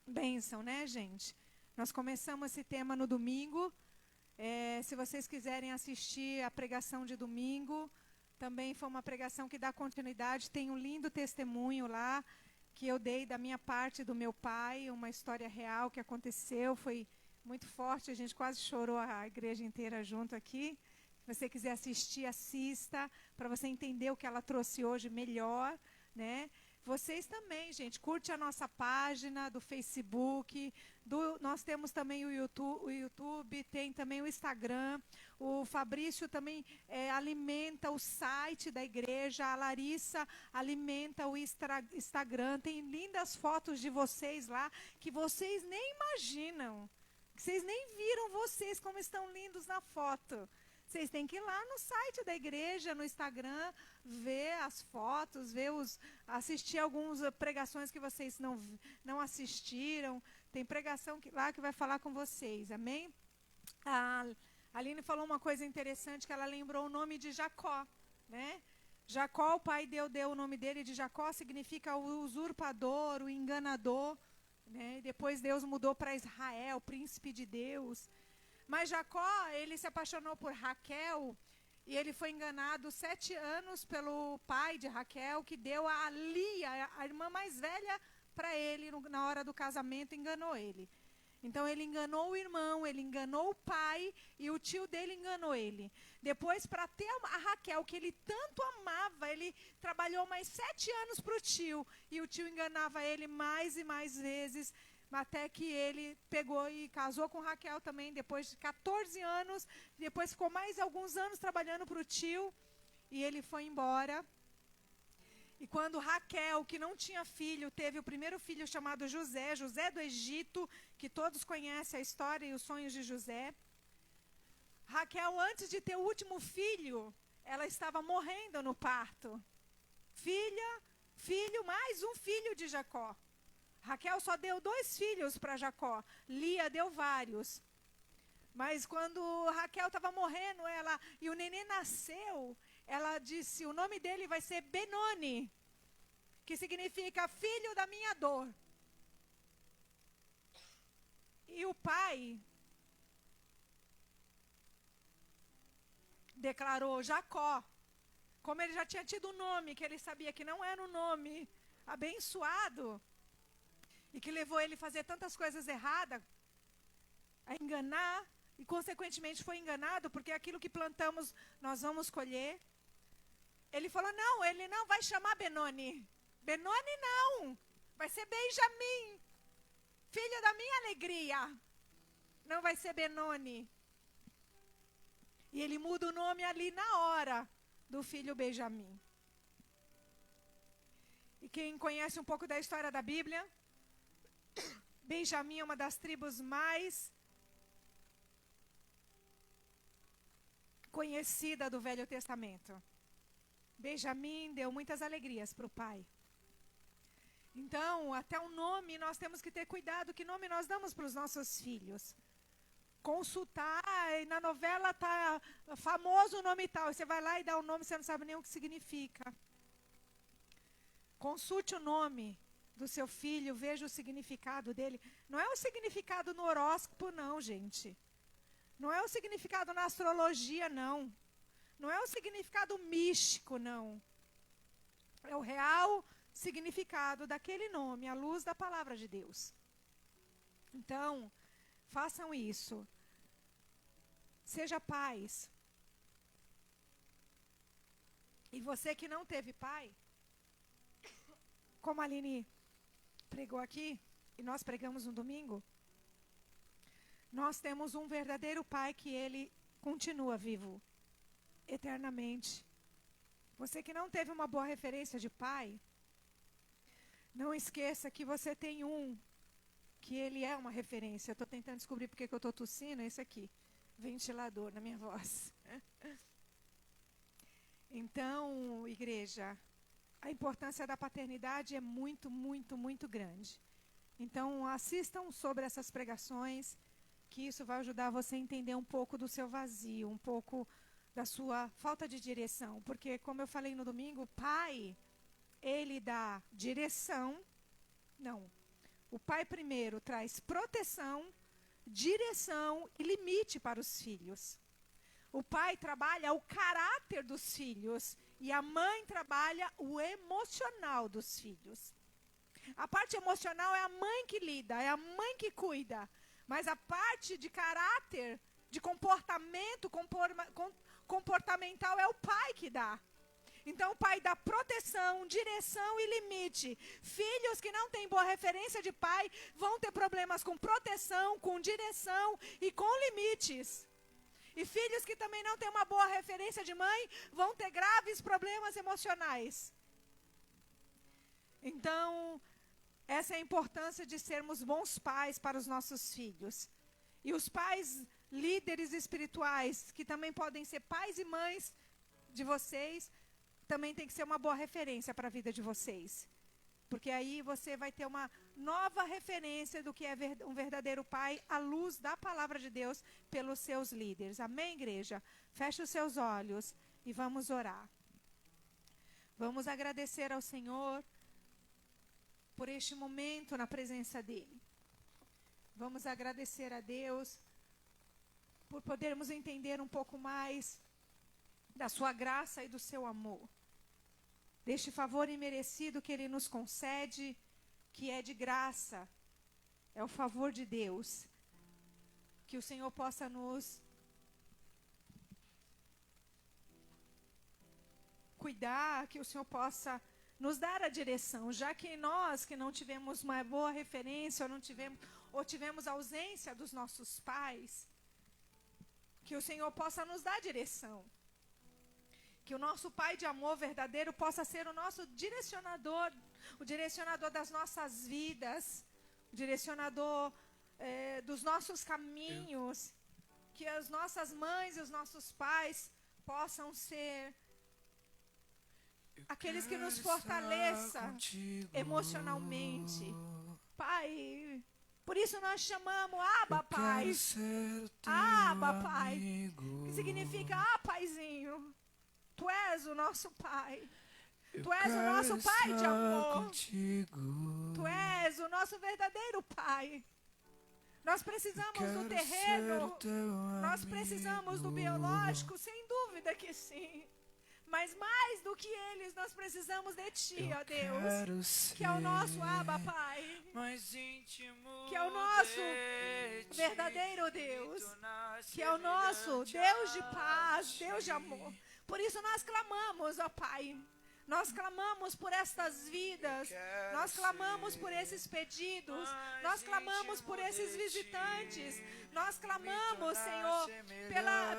Bênção, né, gente? Nós começamos esse tema no domingo. Se vocês quiserem assistir a pregação de domingo, também foi uma pregação que dá continuidade. Tem um lindo testemunho lá que eu dei da minha parte, do meu pai, uma história real que aconteceu, foi muito forte, a gente quase chorou a igreja inteira junto aqui. Se você quiser assistir, assista, para você entender o que ela trouxe hoje melhor, né? Vocês também, gente, curte a nossa página do Facebook, nós temos também o YouTube, tem também o Instagram. O Fabrício também alimenta o site da igreja, a Larissa alimenta o Instagram. Tem lindas fotos de vocês lá, que vocês nem imaginam, que vocês nem viram vocês como estão lindos na foto. Vocês têm que ir lá no site da igreja, no Instagram, ver as fotos, assistir algumas pregações que vocês não assistiram. Tem pregação lá que vai falar com vocês, amém? A Aline falou uma coisa interessante, que ela lembrou o nome de Jacó, né? Jacó, o pai deu o nome dele de Jacó, significa o usurpador, o enganador, né? Depois Deus mudou para Israel, príncipe de Deus. Mas Jacó, ele se apaixonou por Raquel e ele foi enganado 7 anos pelo pai de Raquel, que deu a Lia, a irmã mais velha, para ele na hora do casamento, enganou ele. Então ele enganou o irmão, ele enganou o pai e o tio dele enganou ele. Depois, para ter a Raquel, que ele tanto amava, ele trabalhou mais 7 anos para o tio. E o tio enganava ele mais e mais vezes, até que ele pegou e casou com Raquel também, depois de 14 anos. Depois ficou mais alguns anos trabalhando para o tio e ele foi embora. E quando Raquel, que não tinha filho, teve o primeiro filho chamado José, José do Egito, que todos conhecem a história e os sonhos de José. Raquel, antes de ter o último filho, ela estava morrendo no parto. Filho, mais um filho de Jacó. Raquel só deu 2 filhos para Jacó. Lia deu vários. Mas quando Raquel estava morrendo, e o neném nasceu, ela disse, o nome dele vai ser Benoni, que significa filho da minha dor. E o pai declarou Jacó, como ele já tinha tido um nome, que ele sabia que não era um nome abençoado, e que levou ele a fazer tantas coisas erradas. a enganar, e consequentemente foi enganado, porque aquilo que plantamos nós vamos colher. Ele falou, não, ele não vai chamar Benoni. Benoni não, vai ser Benjamim, filho da minha alegria. Não vai ser Benoni. E ele muda o nome ali na hora do filho Benjamim. E quem conhece um pouco da história da Bíblia, Benjamim é uma das tribos mais conhecida do Velho Testamento. Benjamim deu muitas alegrias para o pai. Então, até o nome, nós temos que ter cuidado, que nome nós damos para os nossos filhos. Consultar, e na novela está famoso o nome tal, você vai lá e dá o nome, você não sabe nem o que significa. Consulte o nome do seu filho, veja o significado dele. Não é o significado no horóscopo, não, gente. Não é o significado na astrologia, não. Não é o significado místico, não. É o real significado daquele nome, à luz da palavra de Deus. Então, façam isso. Seja pais. E você que não teve pai, como a Aline pregou aqui, e nós pregamos no domingo, nós temos um verdadeiro pai que ele continua vivo eternamente. Você que não teve uma boa referência de pai, não esqueça que você tem um, que ele é uma referência. Eu estou tentando descobrir porque que eu estou tossindo, é esse aqui, ventilador na minha voz. Então, igreja, a importância da paternidade é muito, muito, muito grande. Então, assistam sobre essas pregações, que isso vai ajudar você a entender um pouco do seu vazio, um pouco da sua falta de direção. Porque, como eu falei no domingo, o pai, ele dá direção. Não. O pai primeiro traz proteção, direção e limite para os filhos. O pai trabalha o caráter dos filhos e a mãe trabalha o emocional dos filhos. A parte emocional é a mãe que lida, é a mãe que cuida. Mas a parte de caráter, de comportamento, comportamental é o pai que dá. Então o pai dá proteção, direção e limite. Filhos que não têm boa referência de pai vão ter problemas com proteção, com direção e com limites. E filhos que também não têm uma boa referência de mãe vão ter graves problemas emocionais. Então, essa é a importância de sermos bons pais para os nossos filhos. E os pais líderes espirituais, que também podem ser pais e mães de vocês, também tem que ser uma boa referência para a vida de vocês. Porque aí você vai ter uma nova referência do que é um verdadeiro pai à luz da palavra de Deus pelos seus líderes. Amém, igreja? Feche os seus olhos e vamos orar. Vamos agradecer ao Senhor por este momento na presença dEle. Vamos agradecer a Deus por podermos entender um pouco mais da sua graça e do seu amor. Deste favor imerecido que Ele nos concede, que é de graça, é o favor de Deus. Que o Senhor possa nos cuidar, que o Senhor possa nos dar a direção, já que nós que não tivemos uma boa referência, ou tivemos ausência dos nossos pais, que o Senhor possa nos dar direção. Que o nosso Pai de amor verdadeiro possa ser o nosso direcionador, o direcionador das nossas vidas, o direcionador dos nossos caminhos. Que as nossas mães e os nossos pais possam ser aqueles que nos fortaleçam emocionalmente. Pai, por isso nós chamamos Abba, Pai. Abba, Pai, que significa Paizinho. Tu és o nosso Pai. Tu és o nosso Pai de amor. Tu és o nosso verdadeiro Pai. Nós precisamos do terreno. Nós precisamos do biológico, sem dúvida que sim. Mas mais do que eles, nós precisamos de Ti, ó Deus, que é o nosso Abba, Pai. mais íntimo que é o nosso de ti, verdadeiro Deus, tornar-se que é o nosso semelhante Deus de a paz, ti. Deus de amor. Por isso nós clamamos, ó Pai. Nós clamamos por estas vidas, nós clamamos por esses pedidos, nós clamamos por esses visitantes, nós clamamos, Senhor,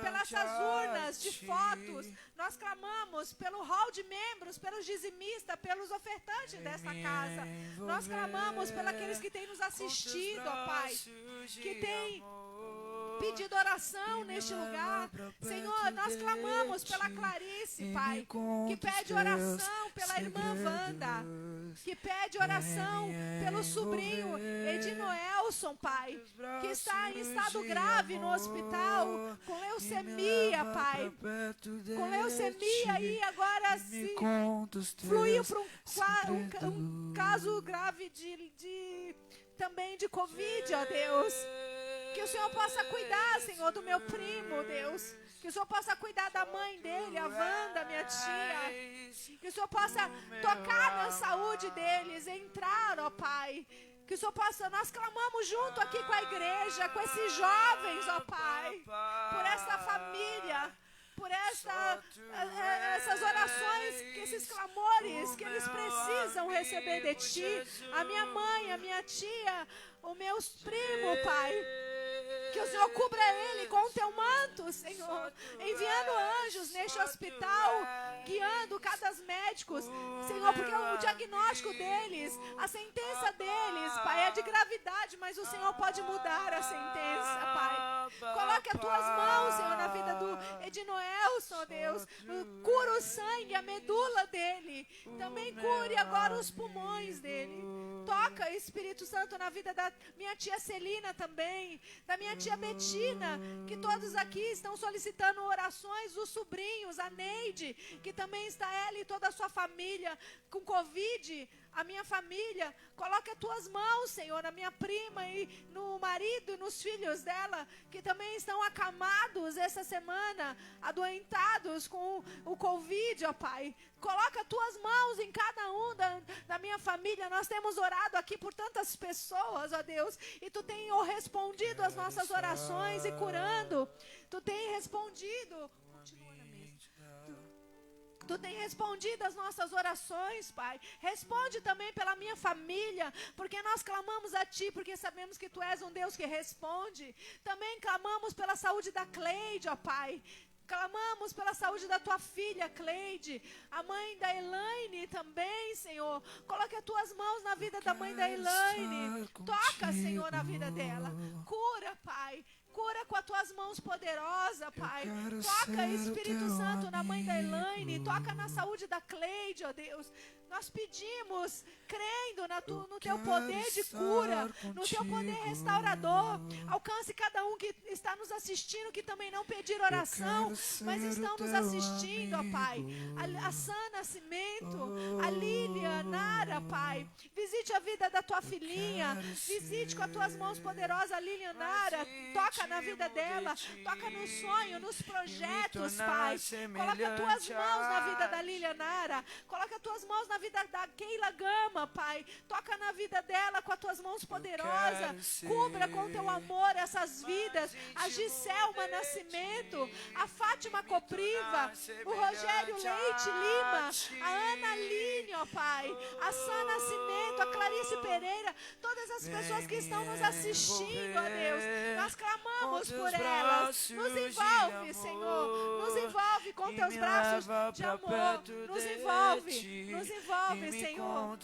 pelas urnas de fotos, nós clamamos pelo hall de membros, pelos dizimistas, pelos ofertantes dessa casa, nós clamamos pelos aqueles que têm nos assistido, ó Pai, que têm pedido oração neste lugar. Senhor, nós clamamos pela Clarice, Pai, que pede oração pela irmã Wanda, que pede oração pelo sobrinho Edinoelson, Pai, que está em estado grave no hospital, com leucemia, Pai, com leucemia e agora se fluiu para um caso grave também de Covid, ó Deus. Que o Senhor possa cuidar, Senhor, do meu primo, Deus. Que o Senhor possa cuidar da mãe dele, a Wanda, minha tia. Que o Senhor possa tocar na saúde deles, entrar, ó Pai. Que o Senhor possa, nós clamamos junto aqui com a igreja, com esses jovens, ó Pai, por essa família, por essas orações, que esses clamores que eles precisam receber de Ti. A minha mãe, a minha tia, os meus primos, Pai. Que o Senhor cubra ele com o Teu manto, Senhor, enviando anjos neste hospital, guiando cada médicos, Senhor, porque o diagnóstico deles, a sentença deles, Pai, é de gravidade, mas o Senhor pode mudar a sentença, Pai. Coloque as Tuas mãos, Senhor, na vida do Edinoelson, Deus, cura o sangue, a medula dele, também cure agora os pulmões dele. Toca, Espírito Santo, na vida da minha tia Celina também, da minha tia Betina, que todos aqui estão solicitando orações, os sobrinhos, a Neide, que também está ela e toda a sua família com Covid, a minha família. Coloque as Tuas mãos, Senhor, na minha prima e no marido e nos filhos dela, que também estão acamados essa semana, adoentados com o Covid, ó Pai. Coloca as Tuas mãos em cada um da minha família. Nós temos orado aqui por tantas pessoas, ó Deus, e Tu tem respondido as nossas orações e curando. Tu tem respondido. Tu tem respondido as nossas orações, Pai. Responde também pela minha família, porque nós clamamos a Ti, porque sabemos que Tu és um Deus que responde. Também clamamos pela saúde da Cleide, ó Pai. Clamamos pela saúde da Tua filha, Cleide, a mãe da Elaine também, Senhor. Coloque as Tuas mãos na vida da mãe da Elaine. Toca, Senhor, na vida dela. Cura, Pai. Cura com as Tuas mãos poderosas, Pai. Toca, Espírito Santo, na mãe da Elaine. Toca na saúde da Cleide, ó Deus. Nós pedimos, crendo no Teu poder de cura, no Teu poder restaurador. Alcance cada um que está nos assistindo, que também não pediram oração, mas estão nos assistindo, ó Pai. A Sã Nascimento, a Lília, a Nara, Pai. Visite a vida da Tua filhinha. Visite com as Tuas mãos poderosas a Lília Nara. Toca na vida dela. Toca no sonho, nos projetos, Pai. Coloca as Tuas mãos na vida da Lília Nara. Coloca as Tuas mãos na vida da Keila Gama, Pai. Toca na vida dela com as Tuas mãos poderosas. Cubra com Teu amor essas vidas. A Giselma Nascimento, a Fátima Copriva, o Rogério Leite Lima, a Ana Aline, ó Pai, a Sã Nascimento, a Clarice Pereira, todas as pessoas que estão nos assistindo, ó Deus. Nós clamamos por elas. Nos envolve, Senhor. Nos envolve com Teus braços de amor. Nos envolve. Nos envolve, Senhor.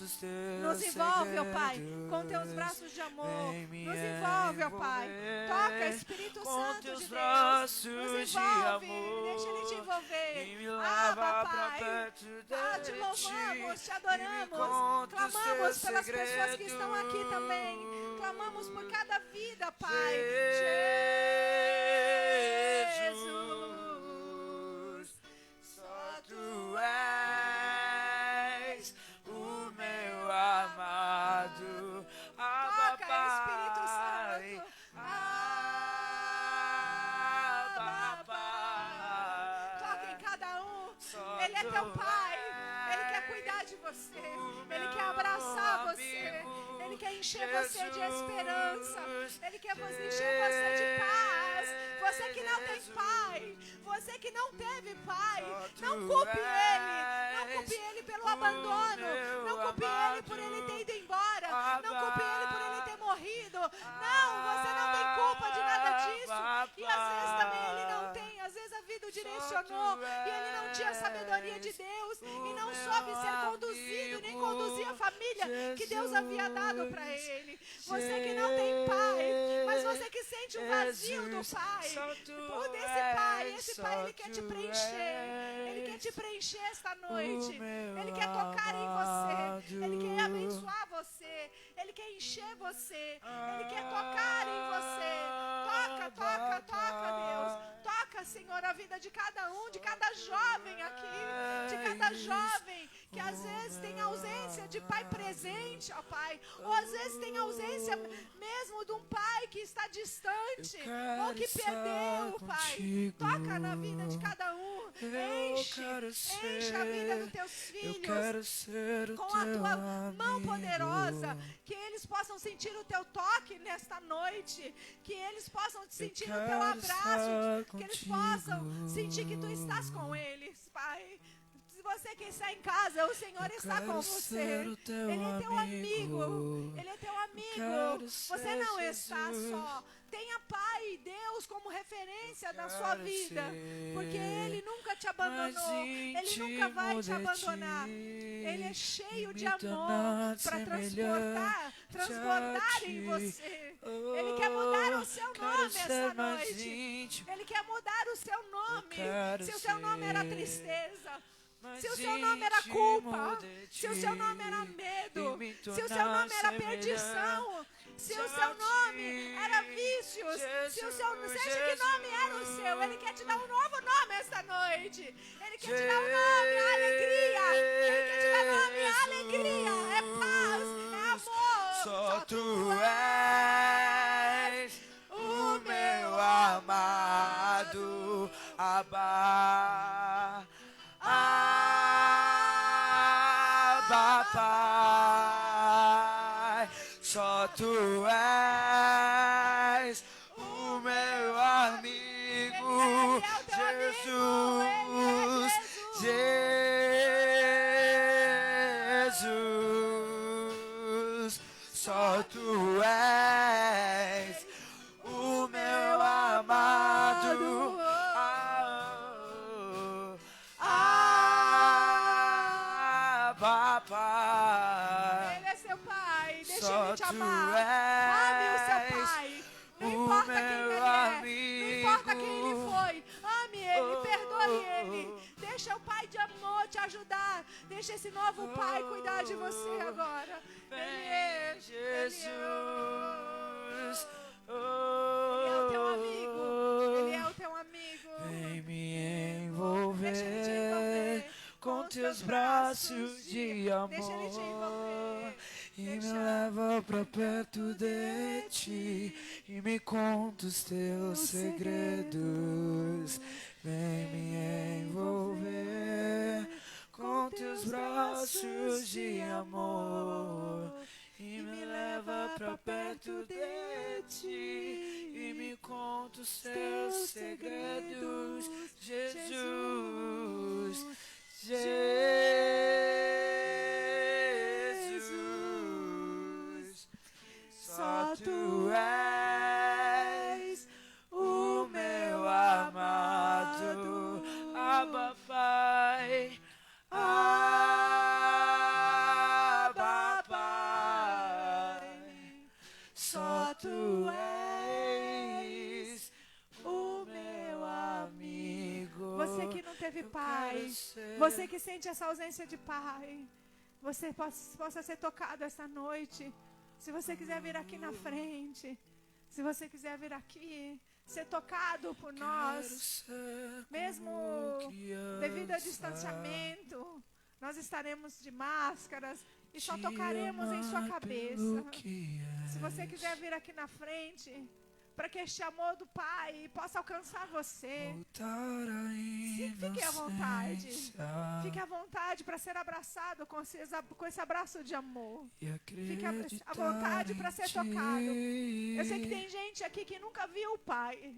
Nos envolve, ó Pai, com Teus braços de amor. Nos envolve, ó Pai. Toca, Espírito Santo de Deus. Nos envolve. Deixa Ele te envolver. Pai. Te louvamos, Te adoramos. Clamamos pelas pessoas que estão aqui também. Clamamos por cada vida, Pai. Jesus, só Tu és o meu amado. Toca, Espírito Santo. Toca em cada um. Ele é Teu Pai. Ele quer cuidar de você. Ele quer abraçar você. Ele quer encher você de esperança. Ele quer encher você de paz. Você que não tem pai, você que não teve pai, não culpe ele. Não culpe ele pelo abandono. Não culpe ele por ele ter ido embora. Não culpe ele por ele ter morrido. Não, você não tem culpa de nada disso. E às vezes também ele não tem. Às vezes a vida o direcionou e ele não tinha a sabedoria de Deus e não soube ser conduzido, nem conduzir a família que Deus havia dado para ele. Você que não tem pai, mas você que sente o vazio do pai, por desse pai, esse pai ele quer te preencher. Ele quer te preencher esta noite. Ele quer tocar em você. Ele quer abençoar você. Ele quer encher você. Ele quer tocar em você. Toca, toca, toca, Deus. Toca, Senhor, a vida de cada um, de cada jovem aqui, de cada jovem que às vezes tem ausência de pai presente, ó Pai, ou às vezes tem ausência mesmo de um pai que está distante, ou que perdeu, Pai. Toca na vida de cada um. Enche a vida dos teus filhos com a tua mão poderosa, que eles possam sentir o teu toque nesta noite, que eles possam sentir o teu abraço, que eles possam sentir que tu estás com eles, Pai. Se você que está em casa, o Senhor está com você. Ele é teu amigo. Ele é teu amigo. Você não está só. Tenha Pai, Deus, como referência na sua vida, porque Ele nunca te abandonou, Ele nunca vai te abandonar. Ele é cheio de amor para transbordar em você. Ele quer mudar o seu nome esta noite. Ele quer mudar o seu nome. Se o seu nome era tristeza, se o seu nome era culpa, se o seu nome era medo, se o seu nome era perdição, se o seu nome era vícios, seja que nome era o seu, Ele quer te dar um novo nome esta noite. Ele quer te dar um nome, alegria. Ele quer te dar um nome, alegria. É paz, é amor. Só tu és o meu amado Abba. Abba, Pai, só tu és o meu amigo, Jesus, Jesus, só tu és o meu amado. Pai, Ele é seu pai, deixa Ele te amar. Ame o seu pai. Não importa quem ele é, não importa quem ele foi. Ame ele, perdoe ele. Deixa o pai de amor te ajudar. Deixa esse novo pai cuidar de você agora. Ele é Jesus. Ele é o teu amigo. Ele é o teu amigo. Vem me Deixa ele te envolver envolver com teus braços de amor. Deixa ele te envolver. E me leva pra perto de ti e me conta os teus segredos. Vem me envolver com teus braços de amor e me leva pra perto de ti e me conta os teus segredos. Jesus, Jesus, só tu és o meu amado Abba, Pai, Abba, Pai, só tu és o meu amigo. Você que não teve pai, você que sente essa ausência de pai, você possa ser tocado esta noite. Se você quiser vir aqui na frente, se você quiser vir aqui, ser tocado por nós, mesmo devido ao distanciamento, nós estaremos de máscaras e só tocaremos em sua cabeça. Se você quiser vir aqui na frente, para que este amor do Pai possa alcançar você. Voltar a Fique à vontade. inocência Fique à vontade para ser abraçado com esse abraço de amor. e Fique acreditar à vontade para ser em tocado. ti. Eu sei que tem gente aqui que nunca viu o Pai.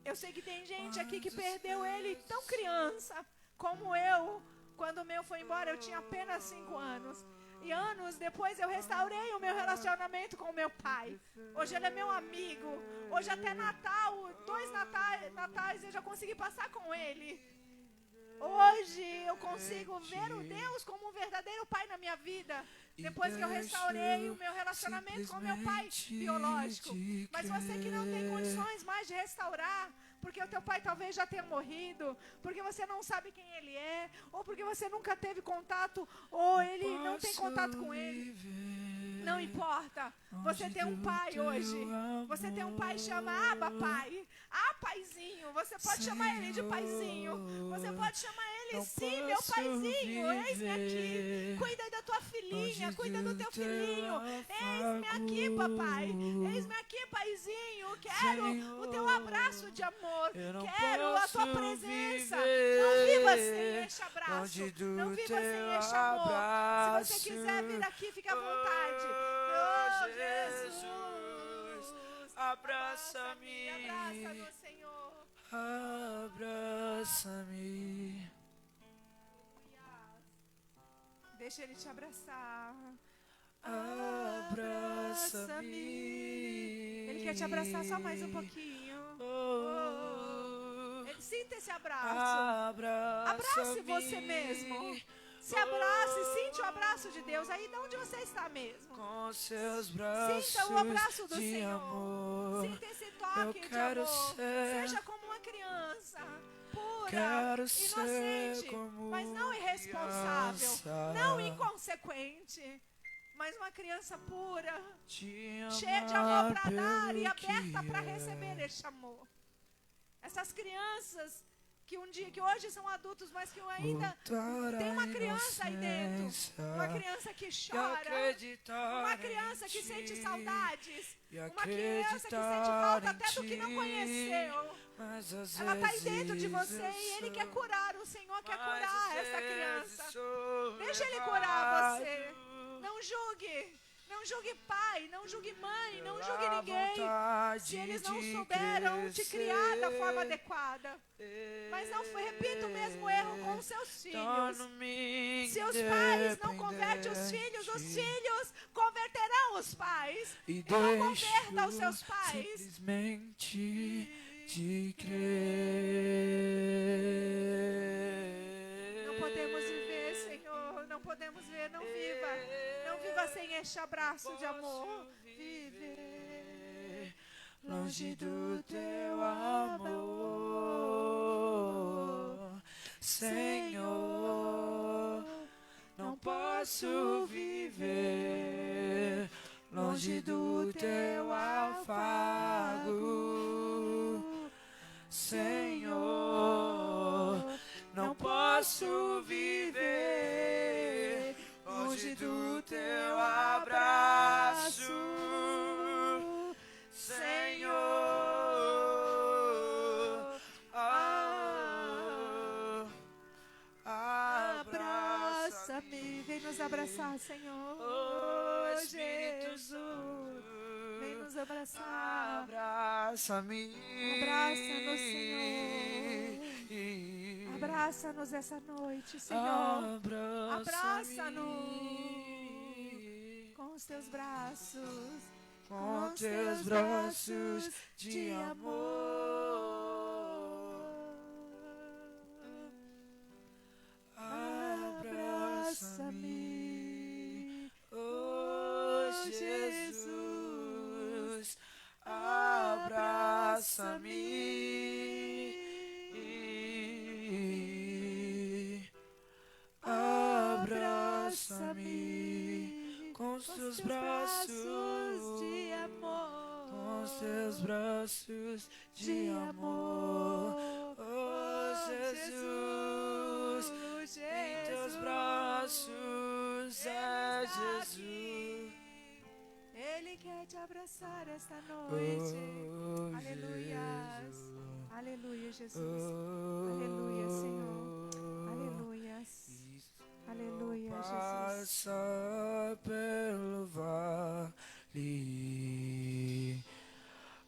Eu sei que tem gente aqui que perdeu ele tão criança como eu. Quando o meu foi embora, eu tinha apenas 5 anos. E anos depois eu restaurei o meu relacionamento com o meu pai. Hoje ele é meu amigo. Hoje até Natal, 2 natais eu já consegui passar com ele. Hoje eu consigo ver o Deus como um verdadeiro pai na minha vida. Depois que eu restaurei o meu relacionamento com o meu pai biológico. Mas você que não tem condições mais de restaurar, porque o teu pai talvez já tenha morrido, porque você não sabe quem ele é, ou porque você nunca teve contato, ou ele não tem contato com ele. Não importa. Você tem um pai hoje. Você tem um pai que chama Abba Pai. Ah, paizinho. Você pode chamar ele de paizinho. Você pode chamar ele, sim, meu paizinho. Eis-me aqui. Cuida da tua filhinha. Cuida do teu filhinho. Eis-me aqui, papai. Eis-me aqui, paizinho. Quero o teu abraço de amor. Quero a tua presença. Não viva sem este abraço. Não viva sem este amor. Se você quiser vir aqui, fique à vontade. Oh, Jesus, abraça-me, abraça-nos, Senhor. Abraça-me. Deixa ele te abraçar. Abraça-me. Ele quer te abraçar só mais um pouquinho. Sinta esse abraço. Abrace você mesmo. Se abrace, sinta o abraço de Deus aí de onde você está mesmo. Com seus braços sinta o abraço do de Senhor. amor. Sinta esse toque de amor. Seja como uma criança, pura, inocente, mas não irresponsável, não inconsequente, mas uma criança pura, cheia de amor para dar e aberta para receber este amor. Essas crianças que hoje são adultos, mas que ainda tem uma criança aí dentro, uma criança que chora, uma criança que sente saudades, uma criança que sente falta até do que não conheceu. Ela está aí dentro de você e Ele quer curar, o Senhor quer curar essa criança. Deixa Ele curar você. Não julgue. Não julgue pai, não julgue mãe, não julgue ninguém se eles não souberam te criar da forma adequada. Mas não repita o mesmo erro com os seus filhos. Se os pais não convertem os filhos converterão os pais. Então converta os seus pais. Simplesmente te crer. Não podemos viver, Senhor, não podemos ver, não viva. Não viva sem este abraço de amor. Viver longe do teu amor, Senhor. Não posso viver longe do teu afago, Senhor. Não posso viver longe do teu abraço, Senhor. Abraça-me, vem nos abraçar, Senhor. Oh, Jesus, vem nos abraçar. Abraça-me. Abraça-nos, Senhor. Abraça-nos essa noite, Senhor. Abraça-nos com os teus braços. Com teus braços de amor. Abraça-me, oh Jesus. Abraça-me. Abraça-me com os teus braços de amor. Com os teus braços de amor. Oh Jesus, em teus braços é Jesus. Ele Ele quer te abraçar esta noite. Oh, Aleluias. Jesus. Aleluia, Jesus. Oh, Aleluia, Senhor. Aleluias. Aleluia, Jesus. Passa pelo vale,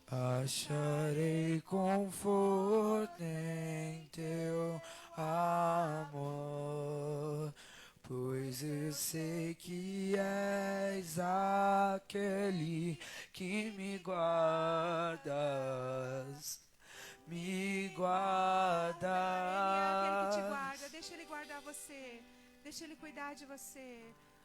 acharei conforto em teu amor, pois eu sei que és aquele que me guardas, me guardas. Ele é aquele que te guarda. Deixa Ele guardar você. Deixa Ele cuidar de você.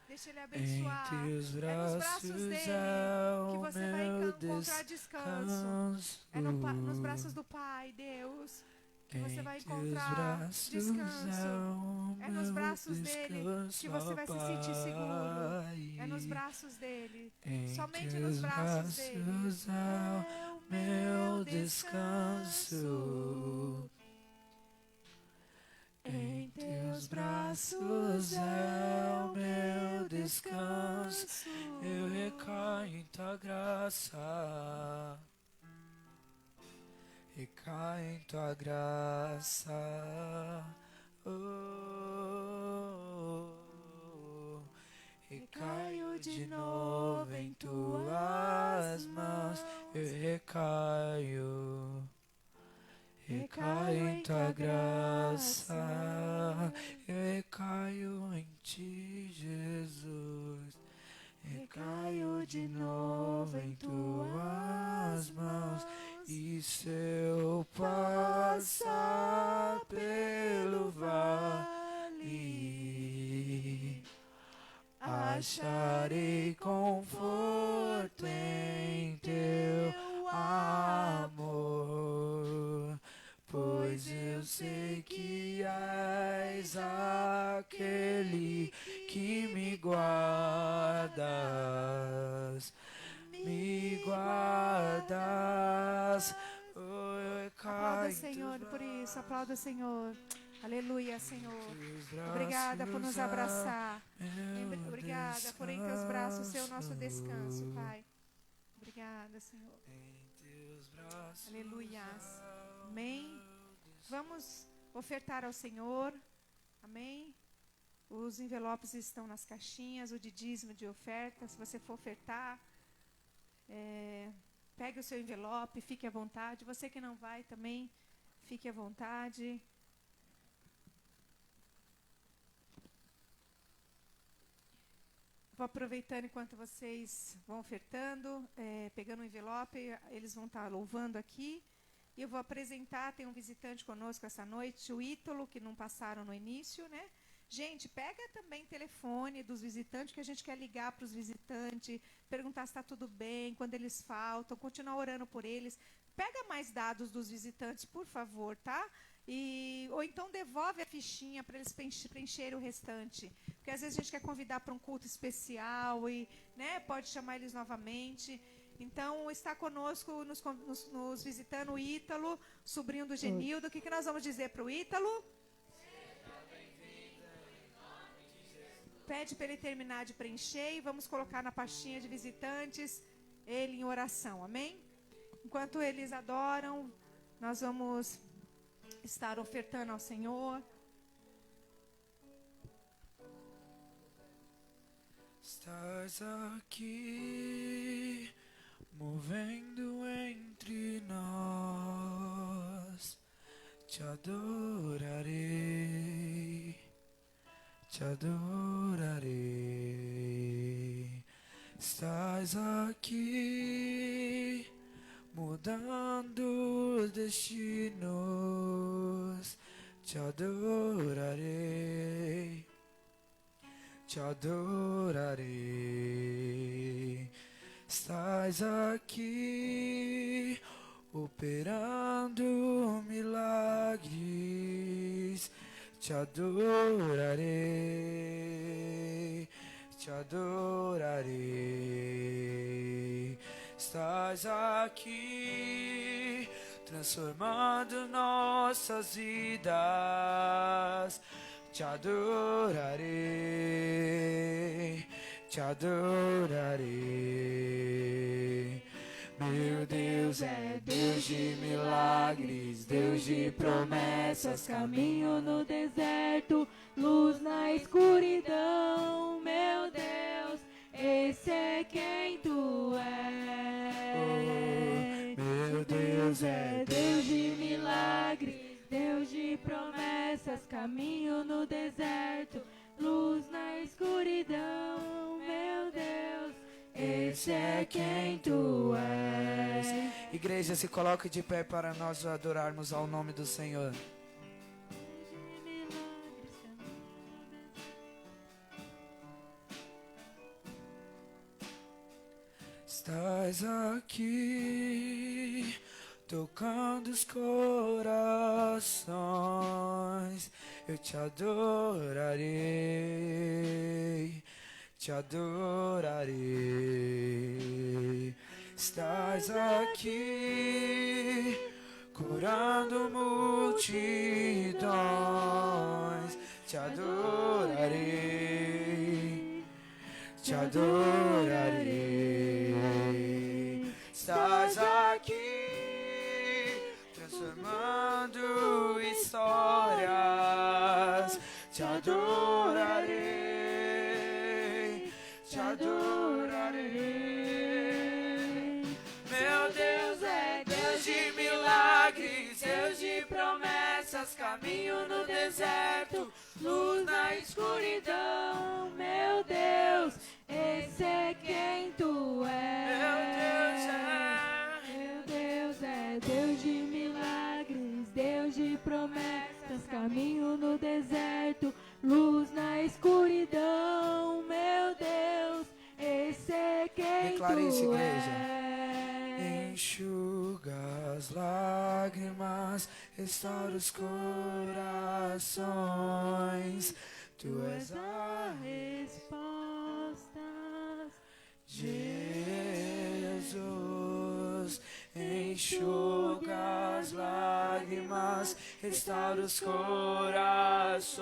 Deixa Ele abençoar. Em teus É nos braços braços dele é que o você vai meu encontrar descanso. É nos braços do Pai, Deus, que você vai encontrar descanso. É nos braços dele que você vai se sentir seguro. É nos braços dele. Somente nos braços dele. É o meu descanso. Em teus braços é o meu descanso. Eu recaio em tua graça, recaio em tua graça. Recaio de novo em tuas mãos. Eu recaio. Recaio em tua graça, eu recaio em ti, Jesus. Recaio de novo em tuas mãos. E se eu passar pelo vale, acharei conforto em teu amor, pois eu sei que és aquele que me guardas, me guardas. Oh, eu Aplauda o recaio Senhor em teus por isso. Aplauda o Senhor. Aleluia, Senhor. braços, Obrigada por nos abraçar. meu Obrigada por em teus braços ser o nosso descanso, Pai. Obrigada, Senhor. Em teus braços, Aleluias. Amém. Vamos ofertar ao Senhor. Amém. Os envelopes estão nas caixinhas, o de dízimo de oferta. Se você for ofertar, pegue o seu envelope, fique à vontade. Você que não vai também, fique à vontade. Vou aproveitando enquanto vocês vão ofertando, pegando o envelope, eles vão estar louvando aqui. E eu vou apresentar, tem um visitante conosco essa noite, o Ítalo, que não passaram no início, né? Gente, pega também telefone dos visitantes, que a gente quer ligar para os visitantes, perguntar se está tudo bem, quando eles faltam, continuar orando por eles. Pega mais dados dos visitantes, por favor, tá? Ou então devolve a fichinha para eles preencherem o restante. Porque às vezes a gente quer convidar para um culto especial e, né, pode chamar eles novamente. Então, está conosco, nos visitando o Ítalo, sobrinho do Genildo. O que nós vamos dizer para o Ítalo? Pede para ele terminar de preencher e vamos colocar na pastinha de visitantes ele em oração, amém? Enquanto eles adoram, nós vamos estar ofertando ao Senhor. Estás aqui, movendo entre nós, te adorarei, te adorarei. Estás aqui, mudando os destinos, te adorarei, te adorarei. Estás aqui, operando milagres, te adorarei, te adorarei. Estás aqui, transformando nossas vidas, te adorarei, te adorarei. Meu Deus é Deus de milagres, Deus de promessas, Caminho no deserto, luz na escuridão. Meu Deus, esse é quem tu és. Meu Deus é Deus de milagres, Deus de promessas. Caminho no deserto, luz na escuridão. Meu Deus, esse é quem tu és. Igreja, se coloque de pé para nós adorarmos ao nome do Senhor. Estás aqui, tocando os corações. Eu te adorarei, te adorarei. Estás aqui, curando multidões. Te adorarei, te adorarei. Estás aqui, transformando histórias. Te adorarei, te adorarei. Meu Deus é Deus de milagres, Deus de promessas, caminho no deserto, luz na escuridão. Meu Deus, esse é quem tu és. Meu Deus é Deus de milagres, Deus de promessas, caminho no deserto, luz na escuridão. Meu Deus, esse é quem Declare isso, tu igreja. és. Enxuga as lágrimas, restaura os corações. Tu és a Respostas. Jesus. Enxuga as lágrimas, restaura os corações.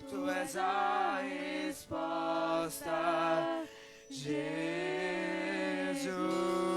Tu és a resposta,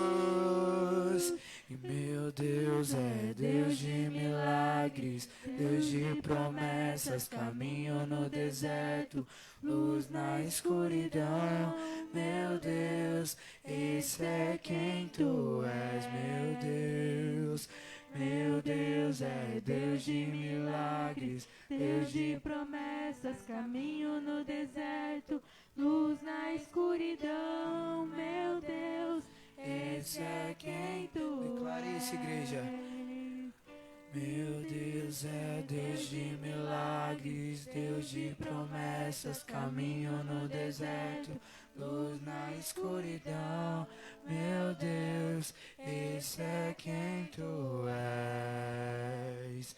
Jesus. E meu Deus é Deus de milagres, Deus de promessas, caminho no deserto, luz na escuridão. Meu Deus, esse é quem tu és, meu Deus. Meu Deus é Deus de milagres, Deus de promessas, caminho no deserto, luz na escuridão. Meu Deus, esse é quem tu Declare isso, igreja. és. Meu Deus é Deus de milagres, Deus de promessas, caminho no deserto, luz na escuridão. Meu Deus, esse é quem tu és.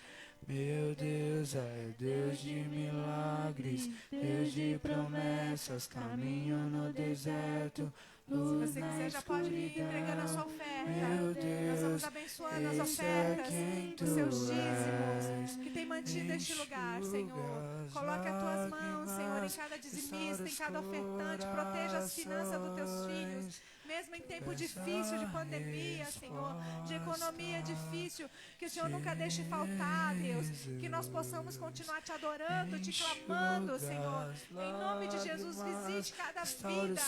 Meu Deus é Deus de milagres, Deus de promessas, caminho no deserto, Se luz você na quiser, já pode vir entregando a sua escuridão. oferta. Meu Nós vamos Deus, abençoando as esse é ofertas, quem os seus tu dízimos, és. que tem mantido este lugar, Enxuga Senhor. as Coloque as tuas mãos, Senhor, em lágrimas, cada dizimista, em restaura cada os ofertante. Proteja as finanças dos teus filhos. corações. Mesmo em tempo difícil de pandemia, Senhor, de economia difícil, que o Senhor nunca deixe faltar, Deus. Que nós possamos continuar te adorando, te clamando, Senhor. Em nome de Jesus, visite cada vida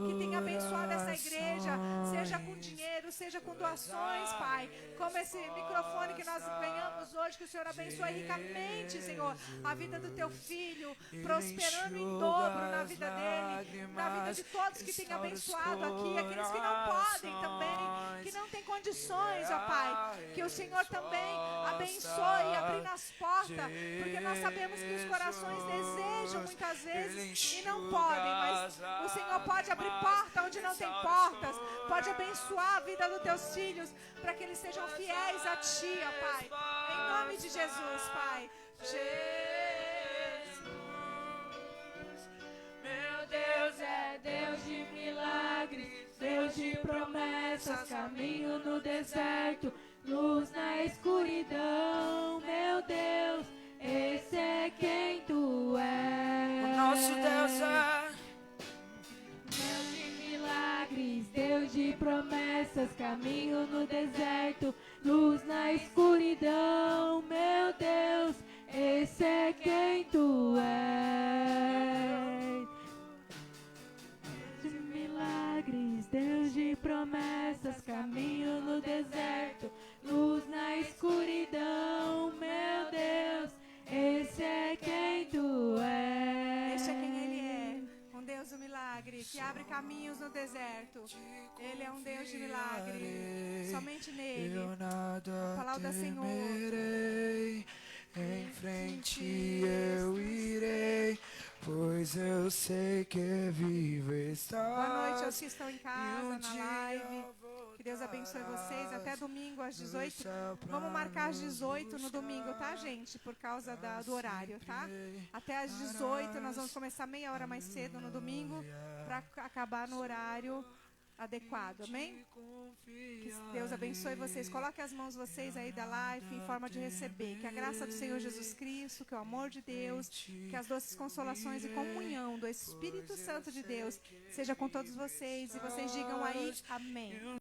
que tem abençoado essa igreja, seja com dinheiro, seja com doações, Pai. Como esse microfone que nós ganhamos hoje, que o Senhor abençoe ricamente, Senhor, a vida do teu filho, prosperando em dobro na vida dele, na vida de todos que têm abençoado aqui, aqueles que não podem também, que não têm condições, ó Pai. Que o Senhor também abençoe, abrindo as portas, porque nós sabemos que os corações desejam muitas vezes e não podem, mas o Senhor pode abrir porta onde não tem portas, pode abençoar a vida dos teus filhos, para que eles sejam fiéis a Ti, ó Pai. Em nome de Jesus, Pai. Jesus. Meu Deus é Deus de milagres, Deus de promessas, caminho no deserto, luz na escuridão. Meu Deus, esse é quem tu és. O nosso Deus é promessas, caminho no deserto, luz na escuridão. Meu Deus, esse é quem tu és. De milagres, Deus de promessas, caminho no deserto, luz na escuridão. Meu Deus, esse é quem tu és. Este é quem Ele é, um Deus do milagre, que abre caminhos no deserto. Ele é um Deus de milagre, somente nele. Eu nada A palavra do Senhor. temerei, em frente eu irei, pois eu sei que vivo estás. Boa noite aos que estão em casa, na dia live. Que Deus abençoe vocês. Até domingo às 18. Vamos marcar às 18 no domingo, tá, gente? Por causa do horário, tá? Até às 18 nós vamos começar meia hora mais cedo no domingo para acabar no horário adequado, amém? Que Deus abençoe vocês. Coloque as mãos vocês aí da live em forma de receber. Que a graça do Senhor Jesus Cristo, que o amor de Deus, que as doces consolações e comunhão do Espírito Santo de Deus seja com todos vocês. E vocês digam aí, amém.